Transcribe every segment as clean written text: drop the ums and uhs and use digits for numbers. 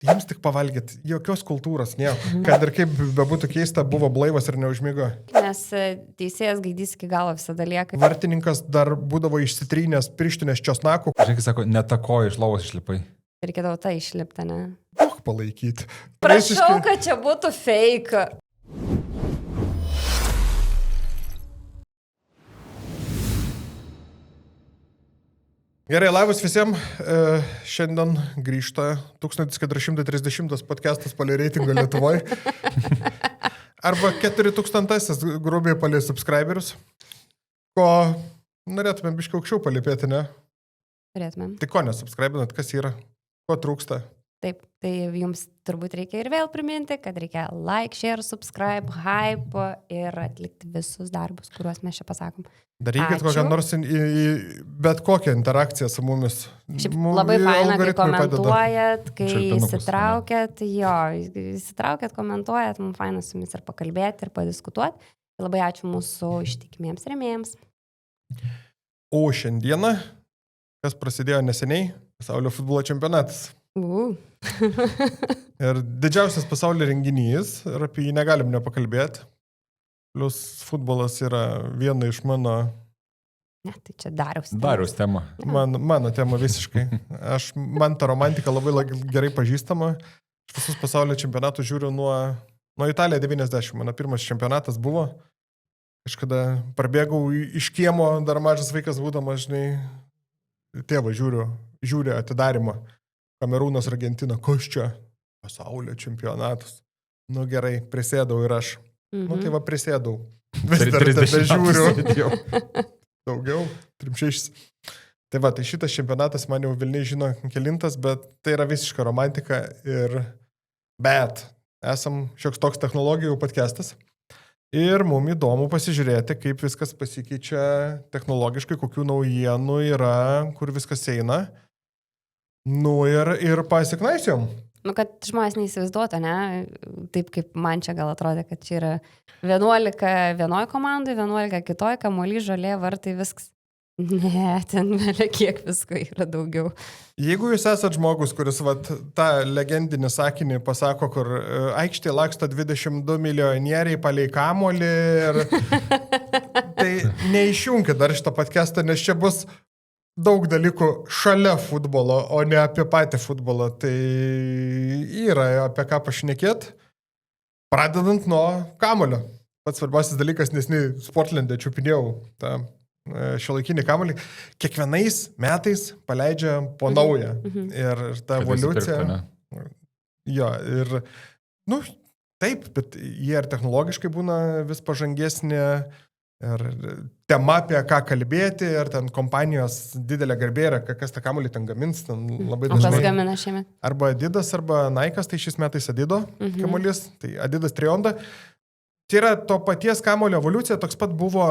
Jiems tik pavalgyti, jokios kultūros, nieko. Kad ir kaip bebūtų keista, buvo blaivas ir neužmigo. Nes teisėjas gaidys iki galo visada lieka. Vartininkas dar būdavo išsitrynęs pirštinės česnakų. Žinai, sako, netakoju iš lovos išlipai. Reikėdavo tą išlipti, ne? Palaikyti. Prašau, kad čia būtų fake. Gerai, labas visiems. Šiandien grįžta 1430 podcastas palei reitingą Lietuvoje. Arba 4000 grubiai palei subscriberius. Ko norėtumėm biškai aukščiau palipėti, ne? Turėtumėm. Tai ko nesubscribinat, kas yra? Ko trūksta? Taip, tai jums turbūt reikia ir vėl priminti, kad reikia like, share, subscribe, hype ir atlikti visus darbus, kuriuos mes čia pasakom. Darykit kokią nors bet kokią interakciją su mumis. Šiaip labai faina, kai komentuojat, kai įsitraukėt, komentuojat, mums faina su jumis ir pakalbėti, ir padiskutuoti. Labai ačiū mūsų ištikimiems rėmėjams. O šiandieną, kas prasidėjo neseniai, pasaulio futbolo čempionatas. Ir didžiausias pasaulio renginys, ir apie jį negalim nepakalbėti. Plius futbolas yra viena iš mano... Ne, tai čia Dariaus tema. Dariaus tema. Mano tema visiškai. Man ta romantika labai gerai pažįstama. Aš visus pasaulio čempionatus žiūriu nuo Italija 90. Mano pirmas čempionatas buvo. Kažkada prabėgau iš kiemo, dar mažas vaikas būdamas, žinai, tėvą žiūri atidarimą. Kamerūnas, Argentina, kas čia? Pasaulio čempionatas. Nu gerai, prisėdau ir aš. Nu tai va prisėdau. Vis dar tebežiūriu. Daugiau, 36. Tai va, tai šitas čempionatas man jau Vilniai žino kelintas, bet tai yra visiška romantika bet esam šioks toks technologijų podcastas. Ir mums įdomu pasižiūrėti, kaip viskas pasikeičia technologiškai, kokių naujienų yra, kur viskas eina. Nu ir pasiknaisiom. Nu, kad žmonės neįsivaizduotų, ne? Taip kaip man čia gal atrodė, kad čia yra 11 vienoj komandai, 11 kitoj, kamuolys, žolė, vartai, viskas. Ne, ten kiek visko yra daugiau. Jeigu jūs esat žmogus, kuris tą legendinį sakinį pasako, kur aikštė laksto 22 milijonieriai palei kamuolį ir tai neišjunkit dar šitą podcastą, nes čia bus daug dalykų šalia futbolo, o ne apie patį futbolą. Tai yra apie ką pašnekėt, pradedant nuo kamuolio. Pats svarbiausias dalykas, nes Sportlandė čiupinėjau tą šiuolaikinį kamuolį. Kiekvienais metais paleidžia po naują. Ir ta evoliucija. Jo, ir, taip, bet jie ir technologiškai būna vis pažangesnė. Ir tema, apie ką kalbėti, ir ten kompanijos didelė garbė yra, kas tą kamuolį ten gamins. Ten labai dažnai. O kas gamina šiemet? Arba Adidas, arba Nike'as, tai šiais metais Adido kamuolys, tai Adidas Trionda. Tai yra to paties kamuolio evoliucija, toks pat buvo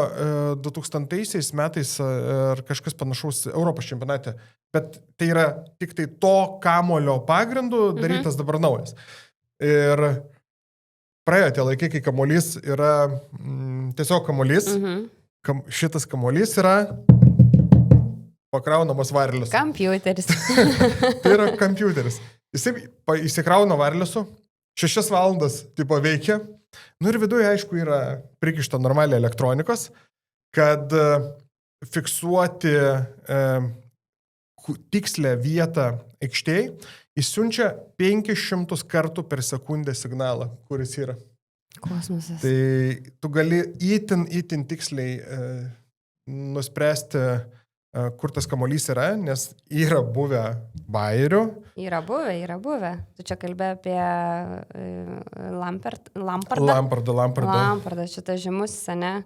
2000 metais ar kažkas panašaus Europos čempionate. Bet tai yra tik tai to kamuolio pagrindu darytas dabar naujas. Ir praėjo tie laikai, kai kamuolys yra tiesiog kamuolys. Šitas kamuolys yra pakraunamas varlius. Kompiuteris. Tai yra kompiuteris. Jis įsikrauna varliusu, 6 valandas tipo veikia. Nu ir viduje, aišku, yra prikišta normaliai elektronikos, kad fiksuoti tikslę vietą aikštėj, jis siunčia 500 kartų per sekundę signalą, kuris yra. Kosmosas. Tai tu gali itin tiksliai nuspręsti, kur tas kamuolys yra, nes yra buvę bairių. Yra buvę. Tu čia kalbė apie Lampardą. Lampardą, šitas žymus, ne?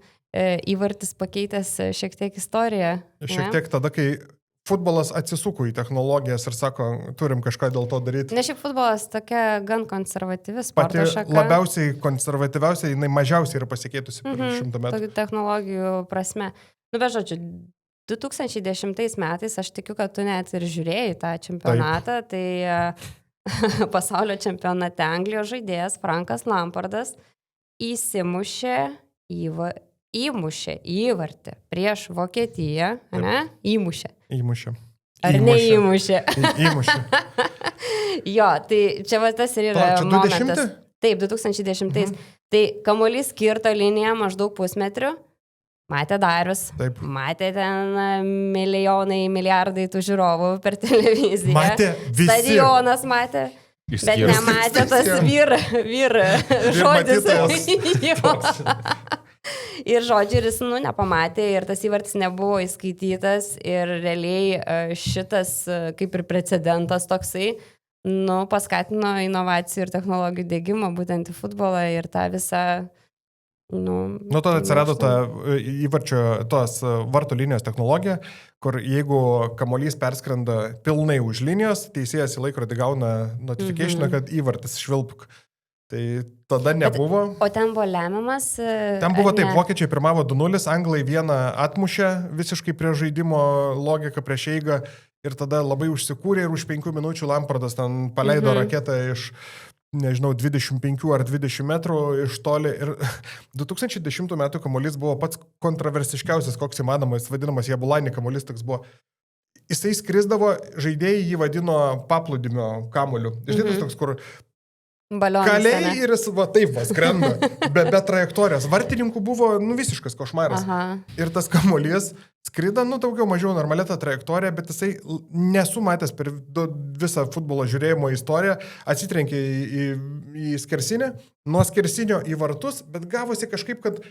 Įvartis pakeitęs šiek tiek istoriją. Šiek tiek tada, kai futbolas atsisuko į technologijas ir sako, turim kažką dėl to daryti. Ne, šiaip futbolas tokia gan konservatyvi sporto šaka. Pati labiausiai konservatyviausiai, jinai mažiausiai yra pasikeitusi per 100 metų. Tokių technologijų prasme. Bet žodžiu, 2010 metais, aš tikiu, kad tu net ir žiūrėjai tą čempionatą, tai pasaulio čempionate Anglijos žaidėjas Frankas Lampardas įmušė įvartį prieš Vokietiją, ne? Įmušė. Įmušė. Ar neįmušė? Įmušė. Jo, tai čia va tas ir yra Čia momentas. 20? Taip, 2010. Tai kamuolys skirto liniją maždaug pusmetrių. Matė Darius. Taip. Matė ten milijonai, milijardai tų žiūrovų per televiziją. Matė visi. Stadionas matė. Bet nematė tas vyr žodis. Ir žodžiu, ir jis, nepamatė, ir tas įvartis nebuvo įskaitytas, ir realiai šitas, kaip ir precedentas toksai, paskatino inovacijų ir technologijų dėgymą būtent į futbolą ir tą visą... Tada atsirado ta įvarčio, tos vartų linijos technologija, kur jeigu kamuolys perskrenda pilnai už linijos, teisėjas į laikrodį gauna notification, kad įvartis švilpk. Tai tada nebuvo. O ten buvo lemiamas? Ten buvo taip, vokiečiai pirmavo 2-0, anglai vieną atmušė visiškai prie žaidimo logiką prieš eigą ir tada labai užsikūrė ir už 5 minučių Lampardas ten paleido raketą iš... nežinau, 25 ar 20 metrų iš toli. Ir 2010 metų kamuolys buvo pats kontroversiškiausias, koks įmanomas, vadinamas Jabulani kamuolys, toks buvo. Jisai skrisdavo, žaidėjai jį vadino paplūdimio kamuoliu. Žinai, toks, kur kaliai ir jis taip skrenda, be trajektorijos. Vartininkų buvo visiškas košmaras. Ir tas kamuolys skrida, daugiau mažiau normalia ta trajektorija, bet jisai nesu matęs per visą futbolo žiūrėjimo istoriją, atsitrenkė į skersinę, nuo skersinio į vartus, bet gavosi kažkaip, kad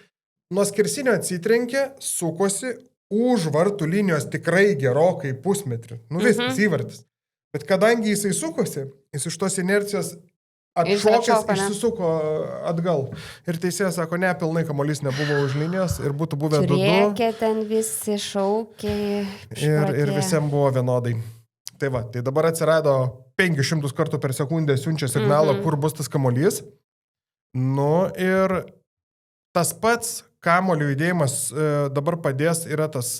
nuo skersinio atsitrenkė, sukosi už vartų linijos tikrai gerokai pusmetrį. Viskas įvartis. Bet kadangi jisai sukosi, jis iš tos inercijos atšokęs išsisuko atgal. Ir teisėjas sako, ne, pilnai kamuolys nebuvo už linijos ir būtų buvę 2-2. Rėkė ten visi šaukiai. Ir visiems buvo vienodai. Tai dabar atsirado 500 kartų per sekundę siunčia signalą, kur bus tas kamuolys. Ir tas pats kamuolio judėjimas dabar padės, yra tas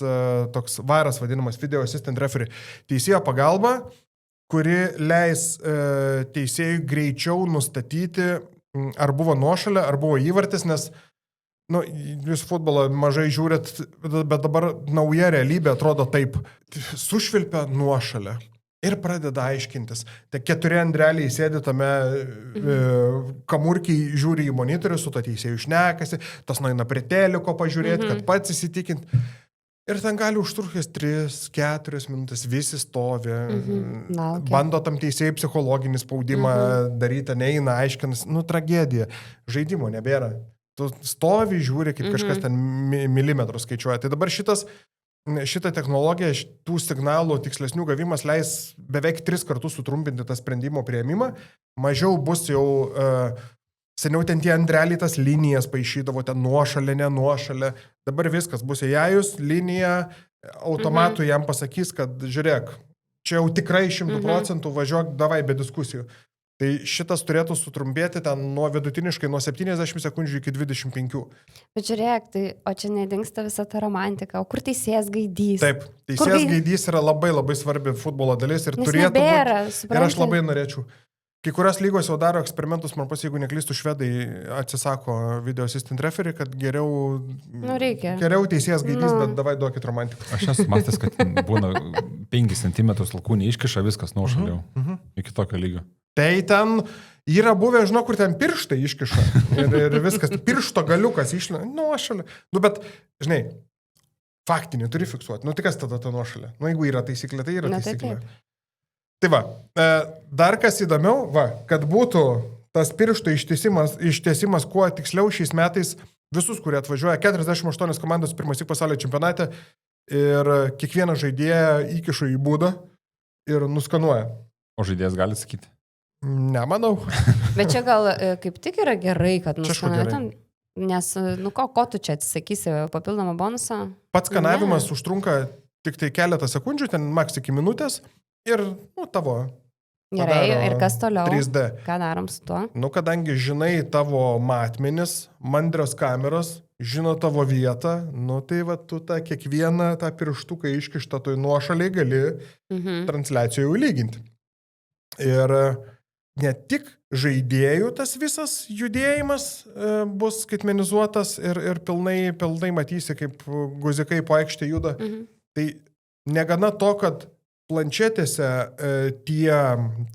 toks varas vadinamas video assistant referee. Teisėjo pagalba, kuri leis teisėjui greičiau nustatyti, ar buvo nuošalė, ar buvo įvartis, nes jūs futbolą mažai žiūrit, bet dabar nauja realybė atrodo taip. Sušvilpia nuošalę ir pradeda aiškintis. Tai 4 andreliai sėdi tame kamurkiai, žiūri į monitorių, su to teisėjui šnekasi, tas nueina prie teliko pažiūrėti, kad pats įsitikinti. Ir ten gali užtrukęs 3-4 minutės, visi stovi, bando tam teisėjai psichologinį spaudimą daryti, neina, aiškinas, tragedija, žaidimo nebėra. Tu stovi, žiūri, kaip kažkas ten milimetrų skaičiuoja. Tai dabar šitą technologiją, tų signalų tikslesnių gavimas leis beveik 3 kartus sutrumpinti tą sprendimo priėmimą, mažiau bus jau... Seniau ten tie andreliai tas linijas paišydavo, ten nuošalė, ne nuošalė. Dabar viskas bus įėjus, linija, automatų jam pasakys, kad žiūrėk, čia jau tikrai 100% važiuok, davai be diskusijų. Tai šitas turėtų sutrumpėti ten vidutiniškai nuo 70 sekundžių iki 25. Bet žiūrėk, o čia nedingsta visa ta romantika, o kur teisėjas gaidys? Taip, teisėjas gaidys yra labai labai svarbi futbolo dalis ir turėtų būti. Ir aš labai norėčiau. Kai kurios lygos jau daro eksperimentus, man jeigu neklystų, švedai atsisako video assistant referee, kad geriau teisėjas gaidys, bet davai duokit romantikos. Aš esu mąstęs, kad būna 5 cm lakūnį iškiša, viskas nuošaliau iki tokio lygio. Tai ten yra buvę, žinau, kur ten pirštai iškiša ir viskas, piršto galiukas išlina, nuošalė. Bet, žinai, faktinį turi fiksuoti, tai kas tada ta nuošalė? Jeigu yra taisyklė, tai yra taisyklė. Tai dar kas įdomiau, kad būtų tas piršto ištiesimas kuo tiksliau šiais metais visus, kurie atvažiuoja, 48 komandos pirmąsyk pasaulio čempionate ir kiekvieną žaidėją įkiša į būdą ir nuskanuoja. O žaidėjas gali sakyti? Nemanau. Bet čia gal kaip tik yra gerai, kad nuskanuotum, nes, ko tu čia atsisakysi papildomą bonusą? Pats skanavimas užtrunka tik tai keletą sekundžių, ten maks iki minutės. Ir, tavo. Gerai, ir kas toliau? 3D. Ką darom su tuo? Kadangi žinai tavo matmenis, mandrios kameros, žino tavo vietą, tai tu tą kiekvieną tą pirštuką iškištą toj nuošaliai gali transliacijoje lyginti. Ir ne tik žaidėjų tas visas judėjimas bus skaitmenizuotas ir pilnai matysi, kaip guzikai po aikštę juda. Tai negana to, kad planšetėse tie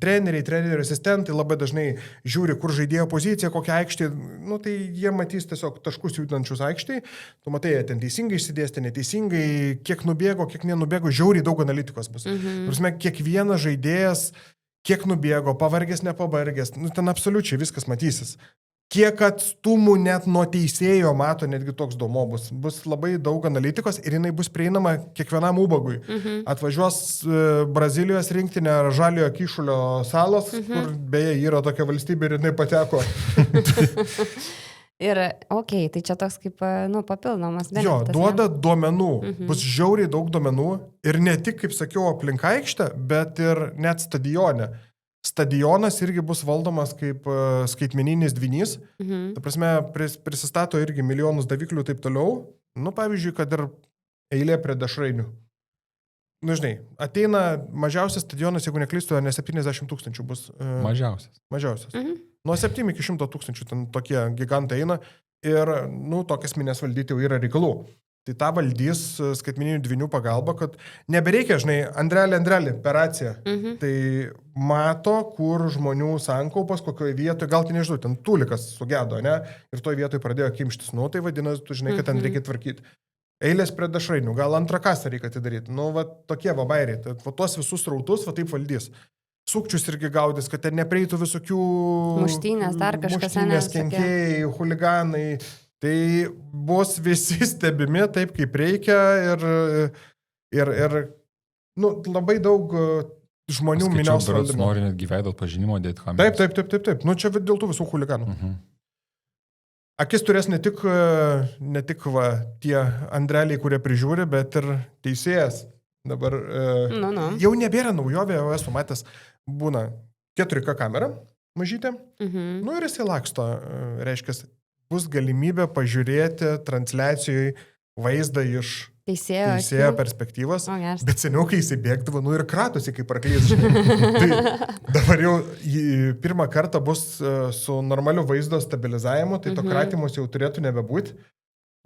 treneriai asistentai labai dažnai žiūri, kur žaidėjo pozicija, kokia aikštė, nu tai jie matys tiesiog taškus judančius aikštėje, tu matai, ten teisingai išsidėstė, neteisingai, kiek nubėgo, kiek nenubėgo, žiauriai daug analitikos bus. Prasme, kiekvienas žaidėjas, kiek nubėgo, pavargęs, nepavargęs, nu ten absoliučiai viskas matysis. Kiek atstumų net nuo teisėjo mato, netgi toks domo bus labai daug analitikos ir jinai bus prieinama kiekvienam ubagui. Atvažiuos Brazilijos rinktinė Žaliojo Kyšulio salos, kur beje yra tokia valstybė ir jinai pateko. Ir, tai čia toks kaip, papildomas dalykas. Jo, duoda duomenų, bus žiauriai daug duomenų ir ne tik, kaip sakiau, aplink aikštę, bet ir net stadione. Stadionas irgi bus valdomas kaip skaitmeninis dvynys. Ta prasme, prisistato irgi milijonus daviklių taip toliau. Nu, pavyzdžiui, kad ir eilė prie dešrainių. Nu, žinai, ateina mažiausias stadionas, jeigu neklystu, ne 70 000 bus. Mažiausias. Nuo 7 iki 100 000 ten tokie gigantai eina ir, nu, tokias minės valdyti jau yra reikalų. Tai tą valdys skaitmeninių dvynių pagalba, kad nebereikia, žinai, Andrelį per raciją. Tai mato, kur žmonių sankaupas, kokioje vietoje, gal tai nežinau, ten tulikas sugedo, ne? Ir toje vietoje pradėjo kimštis. Nu, tai vadinasi, tu žinai, kad ten reikia tvarkyti. Eilės prie dešrainių, gal antrą kasą reikia atidaryti. Nu, va, tokie vabairiai. Tai va, tuos visus rautus, va, taip valdys. Sukčius irgi gaudys, kad ten nepreitų visokių... Muštynės, dar kažkas. Muštynės, kenkėjai, huliganai... Tai bus visi stebimi taip, kaip reikia ir nu, labai daug žmonių minios valdymo. Nori netgi veido atpažinimo dėti kamerą. Taip. Nu, čia dėl tų visų huliganų. Akis turės ne tik tie Andreliai, kurie prižiūri, bet ir teisėjas. Dabar jau nebėra naujovė, jau esu matęs, būna 4K kamera mažytė. Nu ir jisai laksto, reiškia, bus galimybė pažiūrėti transliacijoje vaizdą iš teisėjo perspektyvos, bet seniau, kai jisai bėgdavo, nu ir kratosi kaip arklys. Tai dabar jau pirmą kartą bus su normaliu vaizdo stabilizavimu, tai to kratymus jau turėtų nebebūti.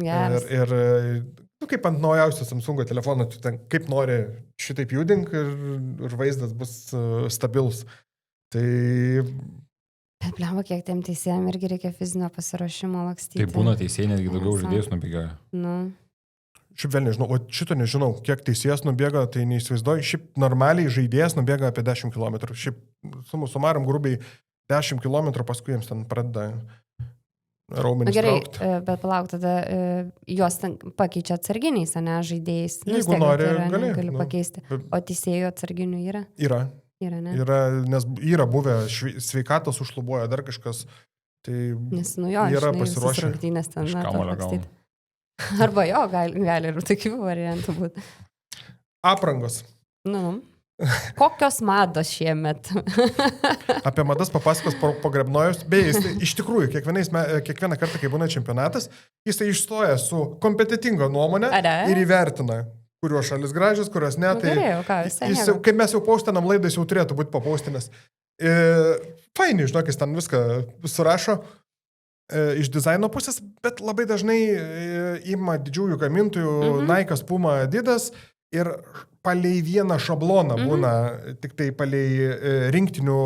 Ir nu, kaip ant naujausio Samsungo telefono, tu ten kaip nori šitaip judink ir vaizdas bus stabilus. Tai... Pliava, kiek tiem teisėjam irgi reikia fizinio pasiruošimo lakstyti. Tai būna teisėjai netgi daugiau žaidėjus nubėgioja. Nu. Šiaip vėl nežinau, o šito nežinau, kiek teisėjas nubėga, tai neįsivaizduoju. Šiaip normaliai žaidėjas nubėga apie 10 km. Šiaip sumarom grubiai 10 km, paskui jiems ten pradeda raumenis traukti. Gerai, bet palauk, tada juos pakeičia atsarginiais, ne, žaidėjais. Jeigu nori, gali pakeisti. O teisėjų atsarginių yra? Yra, nes yra buvę sveikatos užšlubuoja dar kažkas, tai nes, nu jo, yra pasiruošę. Arba jo, gali ir tokių variantų būti. Aprangos. Kokios mados šiemet? Apie madas papasakos Pogrebnojus. Beje, iš tikrųjų, kiekvieną kartą, kai būna čempionatas, jisai išstoja su kompetitinga nuomonė ir įvertina, kurios šalis gražios, kurios ne. Tai kai mes jau paustinam laidą, jis jau turėtų būti papaustinęs. Fainiai, žinok, jis ten viską surašo iš dizaino pusės, bet labai dažnai ima didžiųjų gamintojų Nike, Puma, Adidas ir palei vieną šabloną būna tik tai palei rinktinių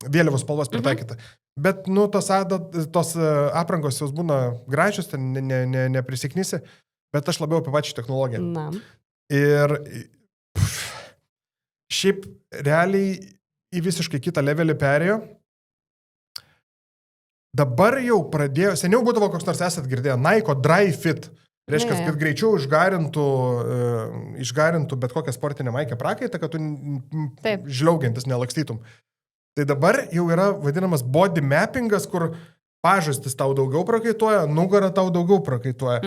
vėliavos spalvos pritaikyta. Bet, nu, tos aprangos jos būna gražios, ten neprisiknysi. Bet aš labiau apie pačią technologiją. Ir šiaip realiai į visiškai kitą levelį perėjo. Dabar jau pradėjo, seniau būdavo koks nors esat girdėję, Nike Dry Fit. Reiškia, kad greičiau išgarintų bet kokią sportinę maikę prakaitą, kad tu žliaugiantis nelakstytum. Tai dabar jau yra vadinamas body mappingas, kur pažastis tau daugiau prakaituoja, nugara tau daugiau prakaituoja.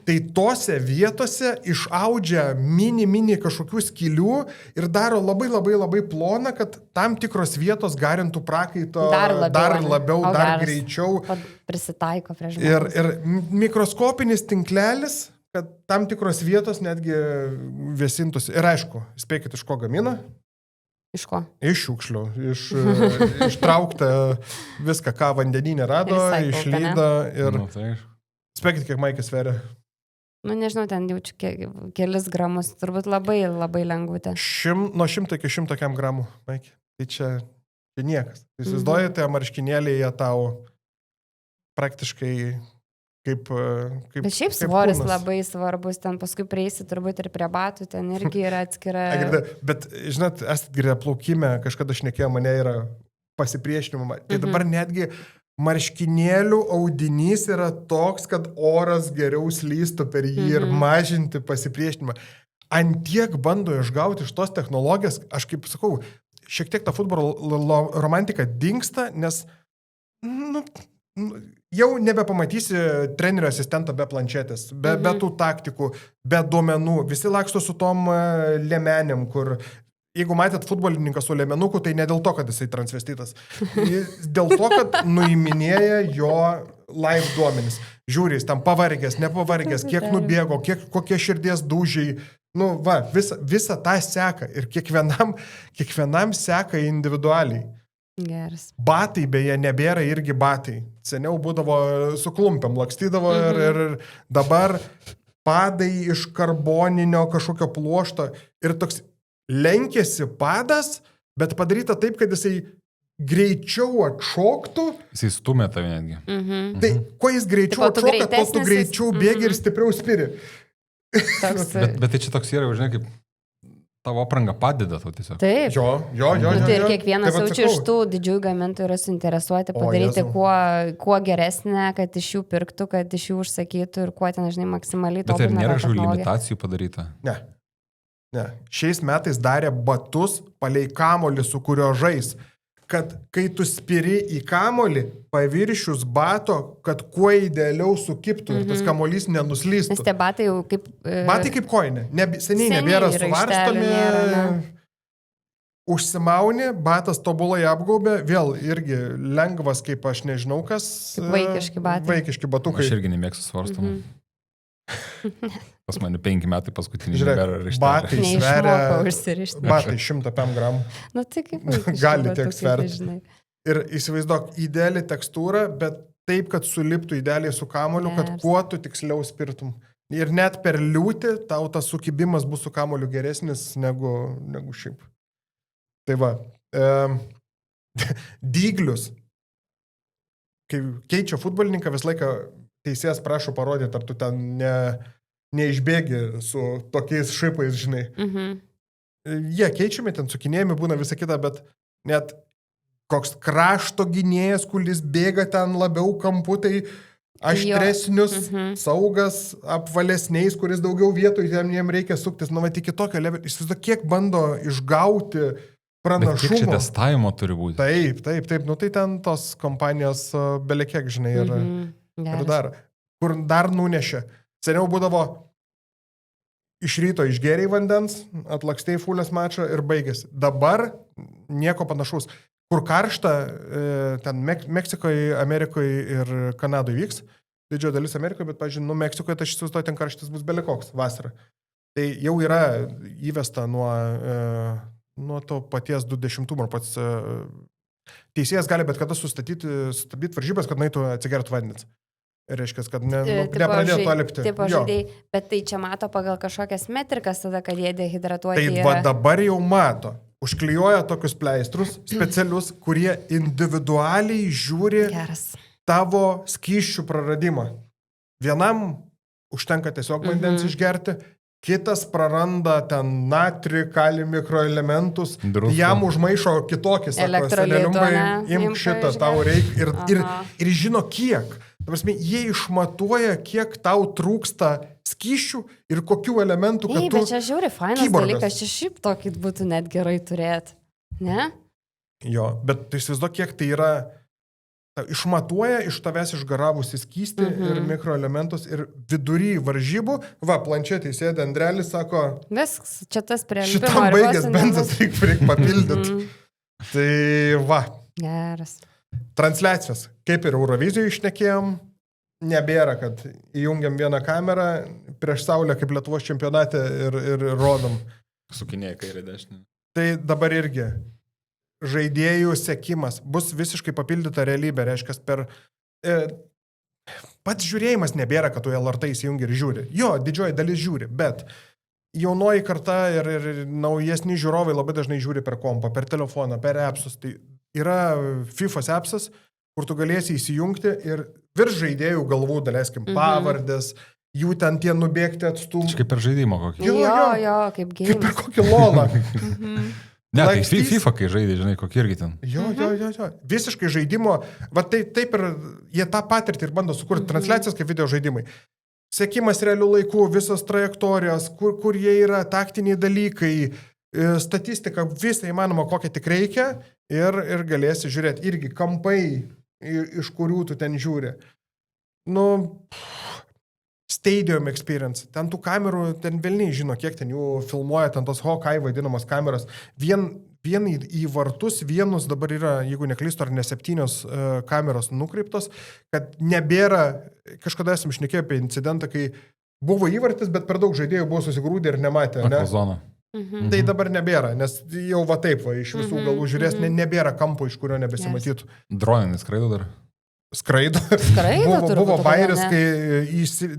Tai tose vietose išaudžia mini kažkokių skylių ir daro labai ploną, kad tam tikros vietos garintų prakaito dar labiau, dar greičiau. Prisitaiko prie žmogaus. Ir mikroskopinis tinklelis, kad tam tikros vietos netgi vėsintųsi. Ir aišku, spėkit, iš ko gamina? Iš ko? Iš šiukšlių. Ištraukta viską, ką vandeninė rado, išlyda ir... Spėkit, kiek maikės sveria? Nu, nežinau, ten jaučiu kelis gramus, turbūt labai, labai lengvutė. Nuo 100 iki 100 gramų, Maikė. Tai čia niekas. Įsivaizduoju, tai marškinėliai jie tau praktiškai kaip Bet šiaip svoris labai svarbus, ten paskui prieisi turbūt ir prie batų, ten irgi yra atskira. Bet, žinot, esat girdėję plaukime, kažkada šnekėjo, mane yra pasipriešinimo. Tai dabar netgi marškinėlių audinys yra toks, kad oras geriau slystų per jį ir mažinti pasipriešinimą. Antiek bando išgauti iš tos technologijos, aš kaip sakau, šiek tiek ta futbolo romantika dingsta, nes jau nebepamatysi trenerio asistento be planšetės, be tų taktikų, be duomenų. Visi laksto su tom lėmenėm, kur jeigu matėt futbolininką su lėmenuku, tai ne dėl to, kad jisai transvestitas. Dėl to, kad nuiminėja jo live duomenis. Žiūri, jis tam pavargęs, nepavargęs, kiek nubėgo, kokie širdies dūžiai. Visą tą seka ir kiekvienam seka individualiai. Geras. Batai beje nebėra irgi batai. Seniau būdavo su klumpėm, lakstydavo ir dabar padai iš karboninio kažkokio pluošto ir toks lenkėsi padas, bet padaryta taip, kad jisai greičiau atšoktų. Jisai stumė tave netgi. Tai kuo jis greičiau atšoka, tuo tu greičiau bėgi ir stipriau spiri. Bet tai čia toks yra, žinai, kaip tavo apranga padeda tau tiesiog. Taip. Jo. Tai ir kiekvienas jaučiu iš tų didžiųjų gamintojų yra suinteresuoti padaryti kuo geresnę, kad iš jų pirktų, kad iš jų užsakytų ir kuo ten, žinai, maksimaliai tobulina. Bet ir nėra kažkokių limitacijų padaryta? Ne. Šiais metais darė batus palei kamolį, su kurio žais, kad kai tu spiri į kamolį, paviršius bato, kad kuo idealiau sukiptų ir tas kamolys nenuslystų. Nes tie batai jau kaip... Batai kaip kojinė. Seniai nebėra suvarstomi. Užsimauni, batas tobulai apgaubė, vėl irgi lengvas, kaip aš nežinau kas. Vaikiški batai. Vaikiški batukai. Aš irgi nemėgstu svarstomų. Pas mane 5 metai paskutinį nebėra raštelį. Neišmokau batai 105 gramų. Nu tai kaip vaikiški gali tiek sverti. Ir įsivaizduok, ideali tekstūra, bet taip, kad suliptų idealiai su kamoliu, kad kuo tu tiksliau spirtum. Ir net per liūtį tau tas sukibimas bus su kamoliu geresnis negu šiaip. Tai va. Dyglius. Kai keičia futbolininką, visą laiką teisėjas prašo parodyti, ar tu ten neišbėgi su tokiais šipais, žinai. Jie keičiami, ten sukinėjami būna visą kitą, bet net koks krašto gynėjas, kuris bėga ten labiau kamputai, aštresnius, saugas, apvalesniais, kuris daugiau vietų, jiem reikia suktis, iki tokio levelio. Įsivaizduok, kiek bando išgauti pranašumo. Bet kiek čia testavimo turi būti? Taip. Nu tai ten tos kompanijos belekiek, žinai, ir dar. Kur dar nunešė. Seniau būdavo iš ryto išgėriai vandens, atlakstėjai fulės mačą ir baigėsi. Dabar nieko panašaus. Kur karšta, ten Meksikoje, Amerikoje ir Kanadoje vyks, didžioji dalis Amerikoje, bet, pažiūrėjau, Meksikoje, tai aš įsivaizduoju, ten karštis bus belikoks vasarą. Tai jau yra įvesta nuo to paties 20-umo, pats teisėjas gali bet kada sustabdyti varžybas, kad nueitų atsigertų vandens. Reiškia, kad nepradėjo to lipti. Taip, žaidėjai, bet tai čia mato pagal kažkokias metrikas tada, kad jie dehidratuoti. Tai va dabar jau mato. Užklijuoja tokius pleistrus specialius, kurie individualiai žiūri tavo skysčių praradimą. Vienam užtenka tiesiog vandens išgerti, kitas praranda ten natrį, kalį, mikroelementus, jam užmaišo kitokį, sako, seneliumai, imk šitą, tau reikia ir žino kiek. Ta prasme, jie išmatuoja, kiek tau trūksta skysčių ir kokių elementų, kad tu... Bet čia žiūri, fainas dalykas, čia šiaip tokį būtų net gerai turėti, ne? Jo, bet tu įsivaizduok, kiek tai yra... Išmatuoja iš tavęs išgaravusi skystį ir mikroelementus ir vidury varžybų, planšetėje sėdė Andrelis, sako... Viskas, čia tas prie... Šitam baigęs benzas reikia papildyti. Tai va. Geras. Transliacijos, kaip ir Eurovizijoje išnekėjom, nebėra, kad įjungiam vieną kamerą prieš Saulę kaip Lietuvos čempionate ir rodom. Sukinėja kairė dešinė. Tai dabar irgi žaidėjų sekimas bus visiškai papildyta realybė, reiškia per pats žiūrėjimas nebėra, kad tu LRT įsijungi ir žiūri. Jo, didžioji dalis žiūri, bet jaunoji karta ir naujesni žiūrovai labai dažnai žiūri per kompą, per telefoną, per appsus. Tai yra FIFA's appsas, kur tu galėsi įsijungti ir virš žaidėjų galvų, daleiskim, pavardės, jų ten tie nubėgti atstumą. Kaip per žaidimą kokį. Jo, kaip gėjimas. Kaip per kokį lolą. Ne, tai FIFA, kai žaidė, žinai, kokį irgi ten. Jo. Visiškai žaidimo, va taip ir jie tą patirtį ir bando sukurti transliacijas kaip video žaidimai. Sekimas realių laikų, visos trajektorijos, kur jie yra, taktiniai dalykai, statistika, visą įmanoma, kokią tik reikia ir galėsi žiūrėti irgi kampai, iš kurių tu ten žiūri. Stadium experience. Ten tų kamerų, ten velniai žino, kiek ten jų filmuoja, ten tos Hawkeye vadinamos kameros. Vien į vartus, vienus dabar yra, jeigu neklystu, ar ne 7 kameros nukreiptos, kad nebėra, kažkada esam šnekėję apie incidentą, kai buvo įvartis, bet per daug žaidėjų buvo susigrūdę ir nematė. Ne? Tai dabar nebėra, nes jau va taip, iš visų galų žiūrės, nebėra kampo, iš kurio nebesimatytų. Droninis skraido dar? Skraido. Buvo bairis, kai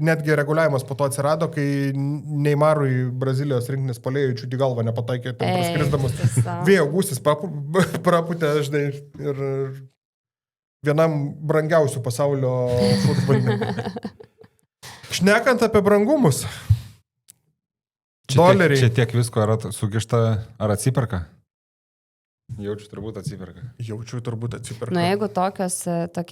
netgi reguliavimas po to atsirado, kai Neymarui Brazilijos rinktinės puolėjui čiūti galvą nepataikė, ten praskrisdamas vėjo gūsis praputė, žinai, ir vienam brangiausių pasaulio futbolininkų. Šnekant apie brangumus. Doleriai. Čia tiek visko ar sukišta, ar atsiperka? Jaučiu turbūt atsiperka. Jeigu tokie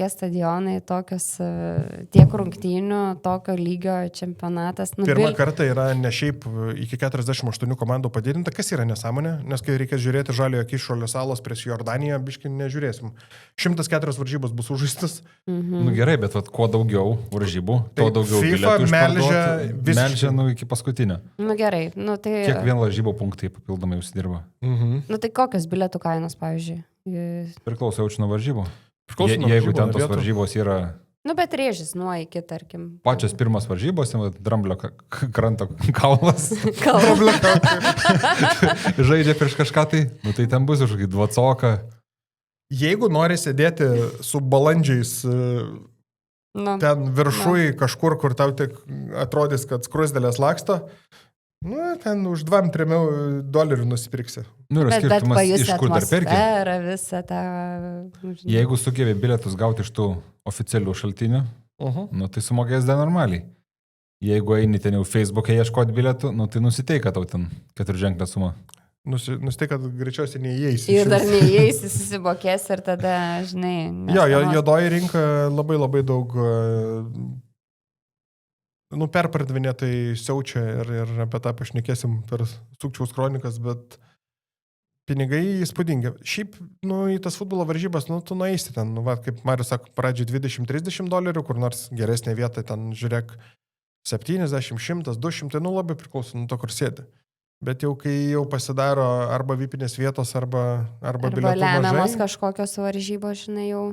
stadionai, tiek rungtynių, tokio lygio čempionatas. Pirmą kartą yra ne šiaip iki 48 komandų padidinta, kas yra nesąmonė, nes kai reikės žiūrėti Žaliojo Kyšulio salos prieš Jordaniją, biškai nežiūrėsim. 104 varžybos bus užžaistas. Gerai, bet kuo daugiau varžybų, tuo daugiau FIFA melžia iki paskutinio. Gerai. Tai... Kiek vien varžybų punktai papildomai užsidirba? Tai kokios bilietų kainos, pavyzdžiui? Priklauso jaučiu nuo varžybų. Jeigu ten tos varžybos yra... Bet rėžis nuo iki, tarkim. Pačios pirmas varžybos, Dramblio kranto kaulas. Dramblio kaulas. Žaidžia prieš kažką tai, tai ten bus už 20. Jeigu nori sėdėti su balandžiais ten viršui kažkur, kur tau tik atrodys, kad skrusdėlės laksto, ten už $2-3 nusipirksi. Ir skirtumas, iš kur dar perki. Visą tą... Jeigu sugebė bilietus gauti iš tų oficialių šaltinių, tai sumokės normaliai. Jeigu eini ten jau Facebook'e ieškoti bilietų, tai nusiteik, kad tau ten 4-ženklę sumą. Nusiteik, kad greičiausiai neįeisi. Ir dar neįeisi, susibokės ir tada, žinai... Juodoji rinka labai daug... perpardvinėtai siaučia ir apie tą pašnekėsim per Sukčiaus kronikas, bet pinigai įspūdingi. Šiaip, į tas futbolo varžybas, tu nueisi ten, kaip Marius sako, pradžiai $20-30, kur nors geresnė vieta, ten žiūrėk 70, 100, 200, labai priklauso nuo to, kur sėdi. Bet jau kai jau pasidaro arba vipinės vietos, arba bilietų mažai. Arba lemiamos kažkokios varžybos, žinai, jau,